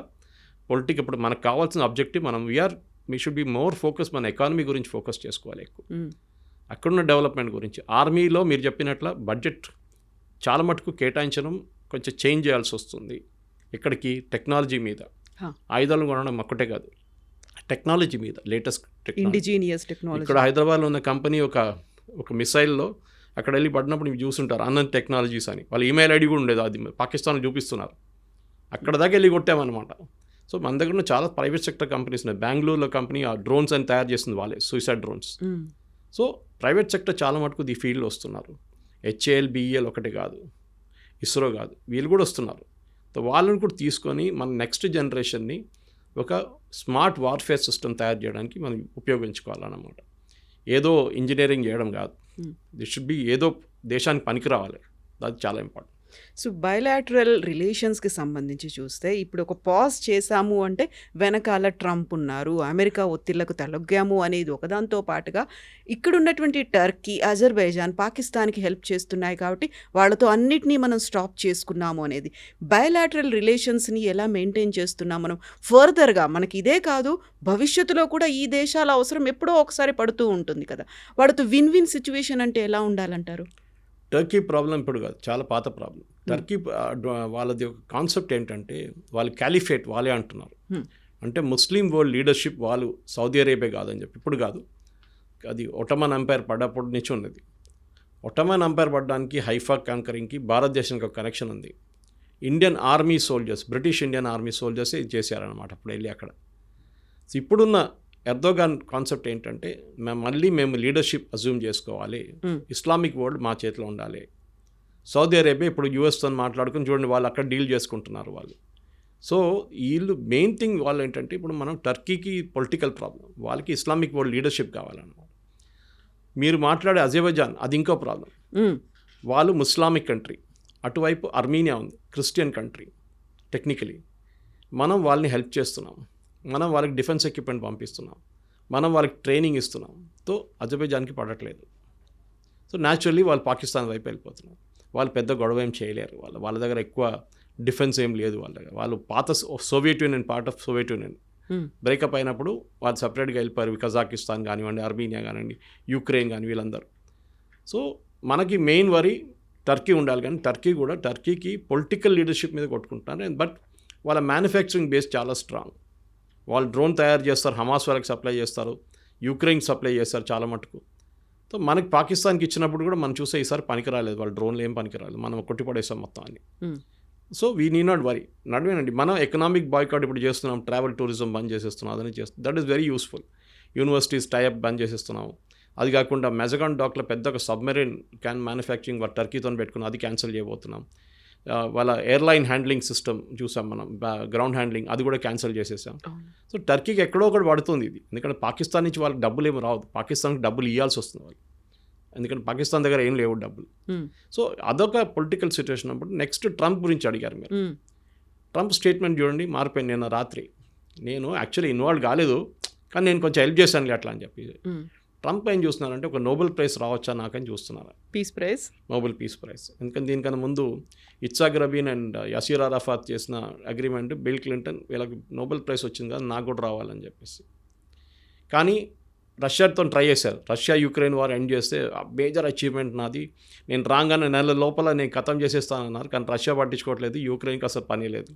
ఇప్పుడు మనకు కావాల్సిన objective, we should be more focus, మన ఎకానమీ గురించి ఫోకస్ చేసుకోవాలి ఎక్కువ, అక్కడున్న డెవలప్మెంట్ గురించి. ఆర్మీలో మీరు చెప్పినట్ల బడ్జెట్ చాలా మటుకు కేటాయించడం కొంచెం చేంజ్ చేయాల్సి వస్తుంది. ఇక్కడికి టెక్నాలజీ మీద, ఆయుధాలు కొనడం ఒక్కటే కాదు, టెక్నాలజీ మీద, లేటెస్ట్ టెక్నాలజీ. ఇక్కడ హైదరాబాద్లో ఉన్న కంపెనీ ఒక మిసైల్లో అక్కడ వెళ్ళి పడినప్పుడు మీరు చూస్తుంటారు, అనంత్ టెక్నాలజీస్ అని, వాళ్ళ ఈమెయిల్ ఐడి కూడా ఉండేది, అది పాకిస్తాన్లో చూపిస్తున్నారు, అక్కడ దాకా వెళ్ళి కొట్టామన్నమాట. సో మన దగ్గర ఉన్న చాలా ప్రైవేట్ సెక్టర్ కంపెనీస్ ఉన్నాయి. బెంగళూరులో కంపెనీ ఆ డ్రోన్స్ అని తయారు చేస్తుంది వాళ్ళే, suicide drones. So private sector చాలా మటుకు ఈ ఫీల్డ్లో వస్తున్నారు. HAL, BEL ఒకటి కాదు, ఇస్రో కాదు, వీళ్ళు కూడా వస్తున్నారు. సో వాళ్ళని కూడా తీసుకొని మన నెక్స్ట్ జనరేషన్ని ఒక స్మార్ట్ వార్ఫేర్ సిస్టమ్ తయారు చేయడానికి మనం ఉపయోగించుకోవాలన్నమాట. ఏదో ఇంజనీరింగ్ చేయడం కాదు, దిస్ షుడ్ బి ఏదో దేశానికి పనికి రావాలి, అది చాలా ఇంపార్టెంట్. సో బయలాటరల్ రిలేషన్స్కి సంబంధించి చూస్తే ఇప్పుడు ఒక పాజ్ చేశాము అంటే వెనకాల ట్రంప్ ఉన్నారు, అమెరికా ఒత్తిళ్లకు తలొగ్గాము అనేది ఒకదాంతో పాటుగా ఇక్కడ ఉన్నటువంటి టర్కీ, అజర్బైజాన్ పాకిస్తాన్కి హెల్ప్ చేస్తున్నాయి కాబట్టి వాళ్ళతో అన్నిటినీ మనం స్టాప్ చేసుకున్నాము అనేది బయలాటరల్ రిలేషన్స్ని ఎలా మెయింటైన్ చేస్తున్నాం మనం ఫర్దర్గా. మనకి ఇదే కాదు, భవిష్యత్తులో కూడా ఈ దేశాల అవసరం ఎప్పుడో ఒకసారి పడుతూ ఉంటుంది కదా. వాళ్ళతో విన్ విన్ సిచ్యువేషన్ అంటే ఎలా ఉండాలంటారు? టర్కీ ప్రాబ్లం ఇప్పుడు కాదు, చాలా పాత ప్రాబ్లం. టర్కీ వాళ్ళది ఒక కాన్సెప్ట్ ఏంటంటే వాళ్ళు క్యాలిఫేట్ వాళ్ళే అంటున్నారు. అంటే ముస్లిం వరల్డ్ లీడర్షిప్ వాళ్ళు సౌదీ అరేబియా కాదని చెప్పి ఇప్పుడు కాదు, అది ఒటమన్ ఎంపైర్ పడ్డప్పుడు నుంచి ఉన్నది. ఒటమన్ ఎంపైర్ పడడానికి హైఫా కాంకరింగ్కి భారతదేశానికి ఒక కనెక్షన్ ఉంది. Indian army soldiers, British Indian army సోల్జర్సే ఇది చేశారనమాట అప్పుడు వెళ్ళి అక్కడ. సో ఇప్పుడున్న ఎర్దోగాన్ కాన్సెప్ట్ ఏంటంటే మేము లీడర్షిప్ అజ్యూమ్ చేసుకోవాలి, ఇస్లామిక్ వరల్డ్ మా చేతిలో ఉండాలి. సౌదీ అరేబియా ఇప్పుడు యూఎస్తో మాట్లాడుకుని చూడండి, వాళ్ళు అక్కడ డీల్ చేసుకుంటున్నారు వాళ్ళు. సో వీళ్ళు మెయిన్ థింగ్ వాళ్ళు ఏంటంటే ఇప్పుడు మనం టర్కీకి పొలిటికల్ ప్రాబ్లం, వాళ్ళకి ఇస్లామిక్ వరల్డ్ లీడర్షిప్ కావాలన్నమాట. మీరు మాట్లాడే అజర్బైజాన్ అది ఇంకో ప్రాబ్లం. వాళ్ళు ముస్లామిక్ కంట్రీ, అటువైపు అర్మీనియా ఉంది, క్రిస్టియన్ కంట్రీ. టెక్నికలీ మనం వాళ్ళని హెల్ప్ చేస్తున్నాం, మనం వాళ్ళకి డిఫెన్స్ ఎక్విప్మెంట్ పంపిస్తున్నాం, మనం వాళ్ళకి ట్రైనింగ్ ఇస్తున్నాం. తో అజర్బైజాన్కి పడట్లేదు. సో న్యాచురల్లీ వాళ్ళు పాకిస్తాన్ వైపు వెళ్ళిపోతున్నారు. వాళ్ళు పెద్ద గొడవ ఏం చేయలేరు, వాళ్ళ దగ్గర ఎక్కువ డిఫెన్స్ ఏం లేదు వాళ్ళ దగ్గర. వాళ్ళు పాత Soviet union, part of Soviet union breakup అయినప్పుడు వాళ్ళు సపరేట్గా వెళ్ళిపోయారు. కజాకిస్తాన్ కానివ్వండి, అర్మీనియా కానివ్వండి, యుక్రెయిన్ కానీ వీళ్ళందరూ. సో మనకి మెయిన్ వరీ టర్కీ ఉండాలి, కానీ టర్కీకి పొలిటికల్ లీడర్షిప్ మీద కొట్టుకుంటున్నారు. బట్ వాళ్ళ మ్యానుఫ్యాక్చరింగ్ బేస్ చాలా స్ట్రాంగ్. వాళ్ళు డ్రోన్ తయారు చేస్తారు, హమాస్ వాళ్ళకి సప్లై చేస్తారు, యుక్రెయిన్కి సప్లై చేస్తారు చాలా మటుకు. సో మనకి పాకిస్తాన్కి ఇచ్చినప్పుడు కూడా మనం చూసే ఈసారి పనికిరాలేదు, వాళ్ళ డ్రోన్లు ఏం పనికిరాలేదు, మనం కొట్టిపడేసాం మొత్తం అన్ని. So we need not worry. నడవేనండి, మనం ఎకనామిక్ బాయ్కాట్ ఇప్పుడు చేస్తున్నాం, ట్రావెల్ టూరిజం బంద్ చేసేస్తున్నాం, అదని చేస్తున్నాం. That is very useful. Universities tie up bandh చేసేస్తున్నాము. అది కాకుండా మెజగాన్ డాక్లో పెద్ద ఒక సబ్మెరీన్ క్యాన్ మ్యానుఫ్యాక్చరింగ్ టర్కీతో పెట్టుకున్నాం, అది క్యాన్సిల్ చేయబోతున్నాం. వాళ్ళ ఎయిర్లైన్ హ్యాండ్లింగ్ సిస్టమ్ చూసాం మనం, గ్రౌండ్ హ్యాండ్లింగ్ అది కూడా క్యాన్సిల్ చేసేసాం. సో టర్కీకి ఎక్కడో ఒకటి పడుతుంది ఇది, ఎందుకంటే పాకిస్తాన్ నుంచి వాళ్ళకి డబ్బులు ఏమి రావు, పాకిస్తాన్కి డబ్బులు ఇవ్వాల్సి వస్తుంది వాళ్ళు, ఎందుకంటే పాకిస్తాన్ దగ్గర ఏం లేవు డబ్బులు. సో అదొక పొలిటికల్ సిచ్యువేషన్. అప్పుడు నెక్స్ట్ ట్రంప్ గురించి అడిగారు మీరు. ట్రంప్ స్టేట్మెంట్ చూడండి, మారిపోయింది. నిన్న రాత్రి నేను యాక్చువల్లీ ఇన్వాల్వ్ కాలేదు, కానీ నేను కొంచెం హెల్ప్ చేశాను అట్లా అని చెప్పి. ట్రంప్ ఏం చూస్తున్నారంటే ఒక నోబెల్ ప్రైజ్ రావచ్చా నాకని చూస్తున్నారు, peace prize, Nobel peace prize. ఎందుకంటే దీనికన్నా ముందు ఇట్సాక్ రబీన్ అండ్ యసీర్ అరాఫాత్ చేసిన అగ్రిమెంట్, బిల్ క్లింటన్ వీళ్ళకి నోబెల్ ప్రైజ్ వచ్చింది కదా, నాకు కూడా రావాలని చెప్పేసి. కానీ రష్యాతో ట్రై చేశారు, రష్యా యుక్రెయిన్ వార్ ఎండ్ చేస్తే మేజర్ అచీవ్మెంట్ నాది, నేను రాగానే నెల లోపల నేను ఖతం చేసేస్తానన్నారు. కానీ రష్యా పట్టించుకోవట్లేదు, యుక్రెయిన్కి అసలు పని లేదు.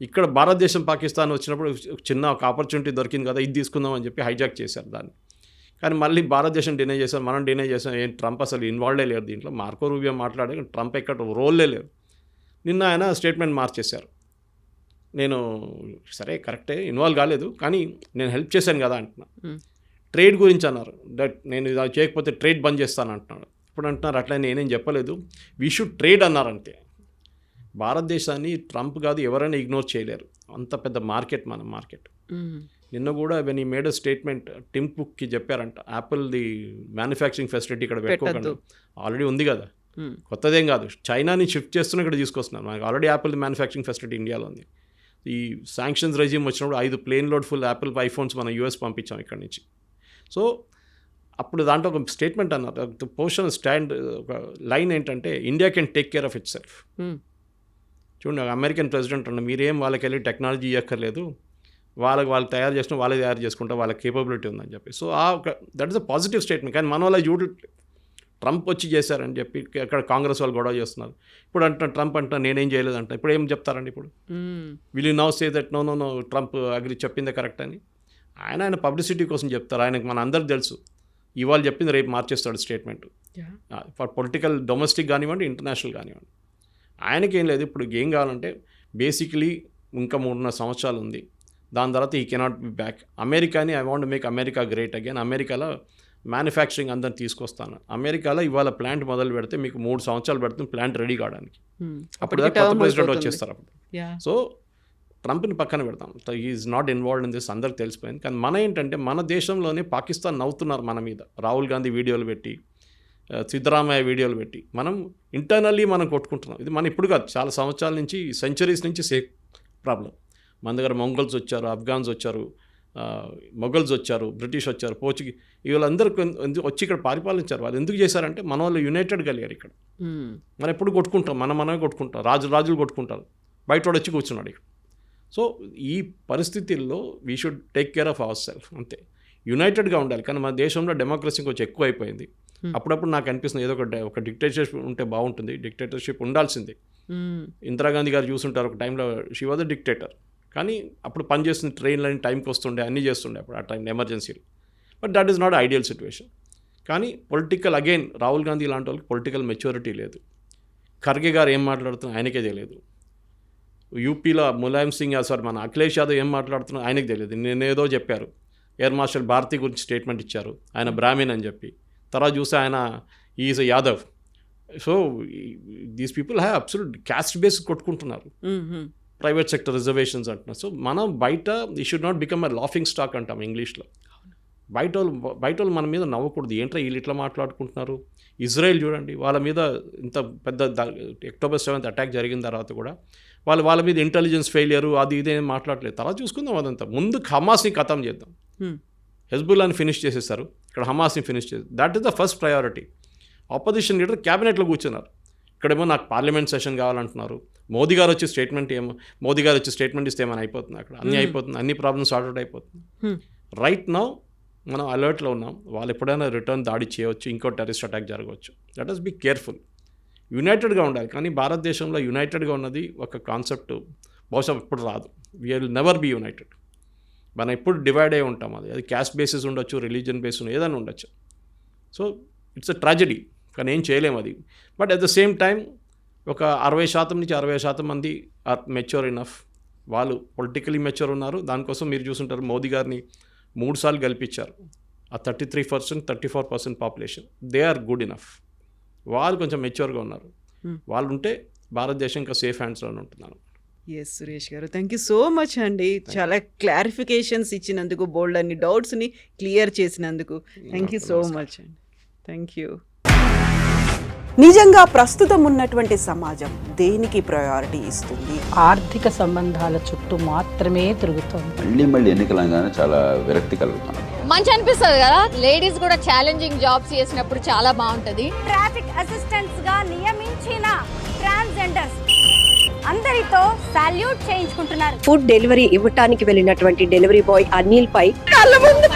ఇక్కడ భారతదేశం పాకిస్తాన్ వచ్చినప్పుడు చిన్న ఒక ఆపర్చునిటీ దొరికింది కదా, ఇది తీసుకుందాం అని చెప్పి హైజాక్ చేశారు దాన్ని. కానీ మళ్ళీ భారతదేశం డినై చేశారు, మనం డినై చేసాం. ఏం ట్రంప్ అసలు ఇన్వాల్వ్డే లేరు దీంట్లో, మార్కో రూబియో మాట్లాడే, ట్రంప్ ఎక్కడ రోల్లే లేరు. నిన్న ఆయన స్టేట్మెంట్ మార్చేశారు, నేను సరే కరెక్టే ఇన్వాల్వ్ కాలేదు, కానీ నేను హెల్ప్ చేశాను కదా అంటున్నా. ట్రేడ్ గురించి అన్నారు, దట్ నేను ఇది చేయకపోతే ట్రేడ్ బంద్ చేస్తాను అంటున్నాడు. ఇప్పుడు అంటున్నారు అట్లా నేనేం చెప్పలేదు, వీ షుడ్ ట్రేడ్ అన్నారంతే. భారతదేశాన్ని ట్రంప్ కాదు ఎవరైనా ఇగ్నోర్ చేయలేరు, అంత పెద్ద మార్కెట్ మన మార్కెట్. నిన్న కూడా వెన్ ఈ మేడ్ అ స్టేట్మెంట్, టిమ్ కుక్కి చెప్పారంట, యాపిల్ది మ్యానుఫ్యాక్చరింగ్ ఫెసిలిటీ ఇక్కడ పెట్టుకోకండి, ఆల్రెడీ ఉంది కదా, కొత్తదేం కాదు, చైనాని షిఫ్ట్ చేస్తున్న ఇక్కడ తీసుకొస్తున్నారు. మనకి ఆల్రెడీ యాపిల్ మ్యానుఫ్యాక్చరింగ్ ఫెసిలిటీ ఇండియాలో ఉంది. ఈ శాంక్షన్స్ రెజ్యూమ్ వచ్చినప్పుడు 5 plane load full Apple iPhones మనం యూఎస్ పంపించాం ఇక్కడ నుంచి. సో అప్పుడు దాంట్లో ఒక స్టేట్మెంట్ అన్నారు, పోషన్ స్టాండ్, ఒక లైన్ ఏంటంటే India can take care of itself. చూడండి, అమెరికన్ ప్రెసిడెంట్ అన్న మీరేం వాళ్ళకి వెళ్ళి టెక్నాలజీ ఇవ్వక్కర్లేదు, వాళ్ళు తయారు చేసుకుని వాళ్ళే తయారు చేసుకుంటే వాళ్ళకి కేపబిలిటీ ఉందని చెప్పి. So that is a positive statement. కానీ మన వాళ్ళ ట్రంప్ వచ్చి చేశారని చెప్పి అక్కడ కాంగ్రెస్ వాళ్ళు గొడవ చేస్తున్నారు. ఇప్పుడు ట్రంప్ నేనేం చేయలేదంట, ఇప్పుడు ఏం చెప్తారండి? ఇప్పుడు will you now say that no Trump agree చెప్పిందే కరెక్ట్ అని? ఆయన పబ్లిసిటీ కోసం చెప్తారు, ఆయనకు మన అందరికి తెలుసు, ఇవాళ చెప్పింది రేపు మార్చేస్తాడు స్టేట్మెంట్. ఫర్ పొలిటికల్ డొమెస్టిక్ కానివ్వండి, ఇంటర్నేషనల్ కానివ్వండి, ఆయనకేం లేదు. ఇప్పుడు ఏం కావాలంటే బేసిక్లీ ఇంకా 3.5 సంవత్సరాలు ఉంది, దాని తర్వాత ఈ కెనాట్ బి బ్యాక్. అమెరికాని I want make America great again. అమెరికాలో మ్యానుఫ్యాక్చరింగ్ అందరిని తీసుకొస్తాను. అమెరికాలో ఇవాళ ప్లాంట్ మొదలు పెడితే మీకు 3 సంవత్సరాలు పడుతుంది ప్లాంట్ రెడీ కావడానికి. అప్పుడు కొత్త ప్రెసిడెంట్ వచ్చేస్తారు అప్పుడు. సో ట్రంప్ని పక్కన పెడతాం, is not involved in this, అందరికి తెలిసిపోయింది. కానీ మన ఏంటంటే మన దేశంలోనే పాకిస్తాన్ నవ్వుతున్నారు మన మీద, రాహుల్ గాంధీ వీడియోలు పెట్టి సిద్ధరామయ్య వీడియోలు పెట్టి మనం ఇంటర్నల్లీ మనం కొట్టుకుంటున్నాం. ఇది మనం ఇప్పుడు కాదు, చాలా సంవత్సరాల నుంచి, సెంచరీస్ నుంచి సేమ్ ప్రాబ్లం. మన దగ్గర మొంగల్స్ వచ్చారు, ఆఫ్ఘాన్స్ వచ్చారు, మొఘల్స్ వచ్చారు, బ్రిటిష్ వచ్చారు, పోర్చుగీస్, వీళ్ళందరూ వచ్చి ఇక్కడ పరిపాలించారు. వాళ్ళు ఎందుకు చేశారంటే మన వాళ్ళు యునైటెడ్ కలిగారు ఇక్కడ. మనం ఎప్పుడు కొట్టుకుంటాం, మనమే కొట్టుకుంటాం, రాజులు కొట్టుకుంటారు, బయట వాడు వచ్చి కూర్చున్నాడు ఇక్కడ. సో ఈ పరిస్థితుల్లో we should take care of our self, అంతే. యునైటెడ్గా ఉండాలి. కానీ మన దేశంలో డెమోక్రసీ కొంచెం ఎక్కువ అయిపోయింది. అప్పుడప్పుడు నాకు అనిపిస్తుంది ఏదో ఒక డిక్టేటర్షిప్ ఉంటే బాగుంటుంది. డిక్టేటర్షిప్ ఉండాల్సింది. ఇందిరాగాంధీ గారు చూసుంటారు, ఒక టైంలో షీ వాజ్ అ డిక్టేటర్. కానీ అప్పుడు పనిచేస్తున్న ట్రైన్లని టైంకి వస్తుండే, అన్నీ చేస్తుండే అప్పుడు ఆ టైం ఎమర్జెన్సీలు. But that is not ideal situation. కానీ పొలిటికల్, అగైన్ రాహుల్ గాంధీ లాంటి వాళ్ళకి పొలిటికల్ మెచ్యూరిటీ లేదు. ఖర్గే గారు ఏం మాట్లాడుతున్నా ఆయనకే తెలియదు. యూపీలో ములాయం సింగ్, మన అఖిలేష్ యాదవ్ ఏం మాట్లాడుతున్నా ఆయనకు తెలియదు. నేనేదో చెప్పారు, ఎయిర్ మార్షల్ భారతి గురించి స్టేట్మెంట్ ఇచ్చారు, ఆయన బ్రాహ్మణ్ అని చెప్పి. తర్వాత చూస్తే ఆయన is a Yadav. So these people have absolute caste base కొట్టుకుంటున్నారు, ప్రైవేట్ సెక్టర్ రిజర్వేషన్స్ అంటున్నారు. సో మనం బయట ఈ should not become a laughing stock అంటాం ఇంగ్లీష్లో. బయట వాళ్ళు మన మీద నవ్వకూడదు, ఏంట్రా వీళ్ళు ఇట్లా మాట్లాడుకుంటున్నారు. ఇజ్రాయెల్ చూడండి, వాళ్ళ మీద ఇంత పెద్ద October 7th అటాక్ జరిగిన తర్వాత కూడా వాళ్ళ మీద ఇంటెలిజెన్స్ ఫెయిలియర్ అది ఇదే మాట్లాడలేదు. తర్వాత చూసుకుందాం అదంతా. ముందు హమాస్ని ఖతం చేద్దాం. హెజ్బుల్లాని ఫినిష్ చేసేస్తారు, ఇక్కడ హమాస్ని ఫినిష్ చేస్తారు. That is the first priority. Opposition leader క్యాబినెట్లో కూర్చున్నారు, ఇక్కడేమో నాకు పార్లమెంట్ సెషన్ కావాలంటున్నారు. మోదీ గారు వచ్చి స్టేట్మెంట్ ఇస్తే ఏమైనా అయిపోతుంది అక్కడ, అన్నీ అయిపోతుంది, అన్ని ప్రాబ్లమ్స్ సార్ట్ అయిపోతుంది. రైట్ నౌ మనం అలర్ట్లో ఉన్నాం. వాళ్ళు ఎప్పుడైనా రిటర్న్ దాడి చేయవచ్చు, ఇంకో టెర్రరిస్ట్ అటాక్ జరగవచ్చు. Let us be careful. యునైటెడ్గా ఉండాలి. కానీ భారతదేశంలో యునైటెడ్గా ఉన్నది ఒక కాన్సెప్ట్ బహుశా ఇప్పుడు రాదు. We will never be united. మనం ఎప్పుడు డివైడ్ అయి ఉంటాం. అది క్యాస్ట్ బేసిస్ ఉండొచ్చు, రిలీజియన్ బేస్ ఏదైనా ఉండొచ్చు. సో ఇట్స్ అ ట్రాజడీ, కానీ ఏం చేయలేము అది. But at the same time ఒక 60% నుంచి 60% మంది ఆర్ మెచ్యూర్ ఇనఫ్. వాళ్ళు పొలిటికలీ మెచ్యూర్ ఉన్నారు. దానికోసం మీరు చూసుంటారు మోదీ గారిని 3 సార్లు గెలిపించారు. ఆ 33%, 34% population, they are good enough. వాళ్ళు కొంచెం మెచ్యూర్గా ఉన్నారు. వాళ్ళు ఉంటే భారతదేశం ఇంకా సేఫ్ హ్యాండ్స్లోనే ఉంటున్నారు. ఎస్ సురేష్ గారు, థ్యాంక్ యూ సో మచ్ అండి. చాలా క్లారిఫికేషన్స్ ఇచ్చినందుకు, బోల్డ్ అన్ని డౌట్స్ని క్లియర్ చేసినందుకు థ్యాంక్ యూ సో మచ్ అండి. Thank you. నిజంగా ప్రస్తుతం ఉన్నటువంటి సమాజం దేనికి ప్రయారిటీ ఇస్తుంది? ఆర్థిక సంబంధాల చుట్టూ మాత్రమే తిరుగుతోంది. మళ్ళీ ఎన్నికలంగానే చాలా విరక్తి కలుగుతున్నాం. మంచి అనిపిస్తుంది కదా, లేడీస్ కూడా ఛాలెంజింగ్ జాబ్స్ చేసినప్పుడు చాలా బాగుంటది. ట్రాఫిక్ అసిస్టెంట్స్ గా నియమించిన ట్రాన్స్జెండర్స్ అందరితో సాల్యూట్ చేయించుకుంటున్నారు. ఫుడ్ డెలివరీ ఇవ్వటానికి వెళ్ళినటువంటి డెలివరీ బాయ్ అనిల్ పై కళ్ళ ముందు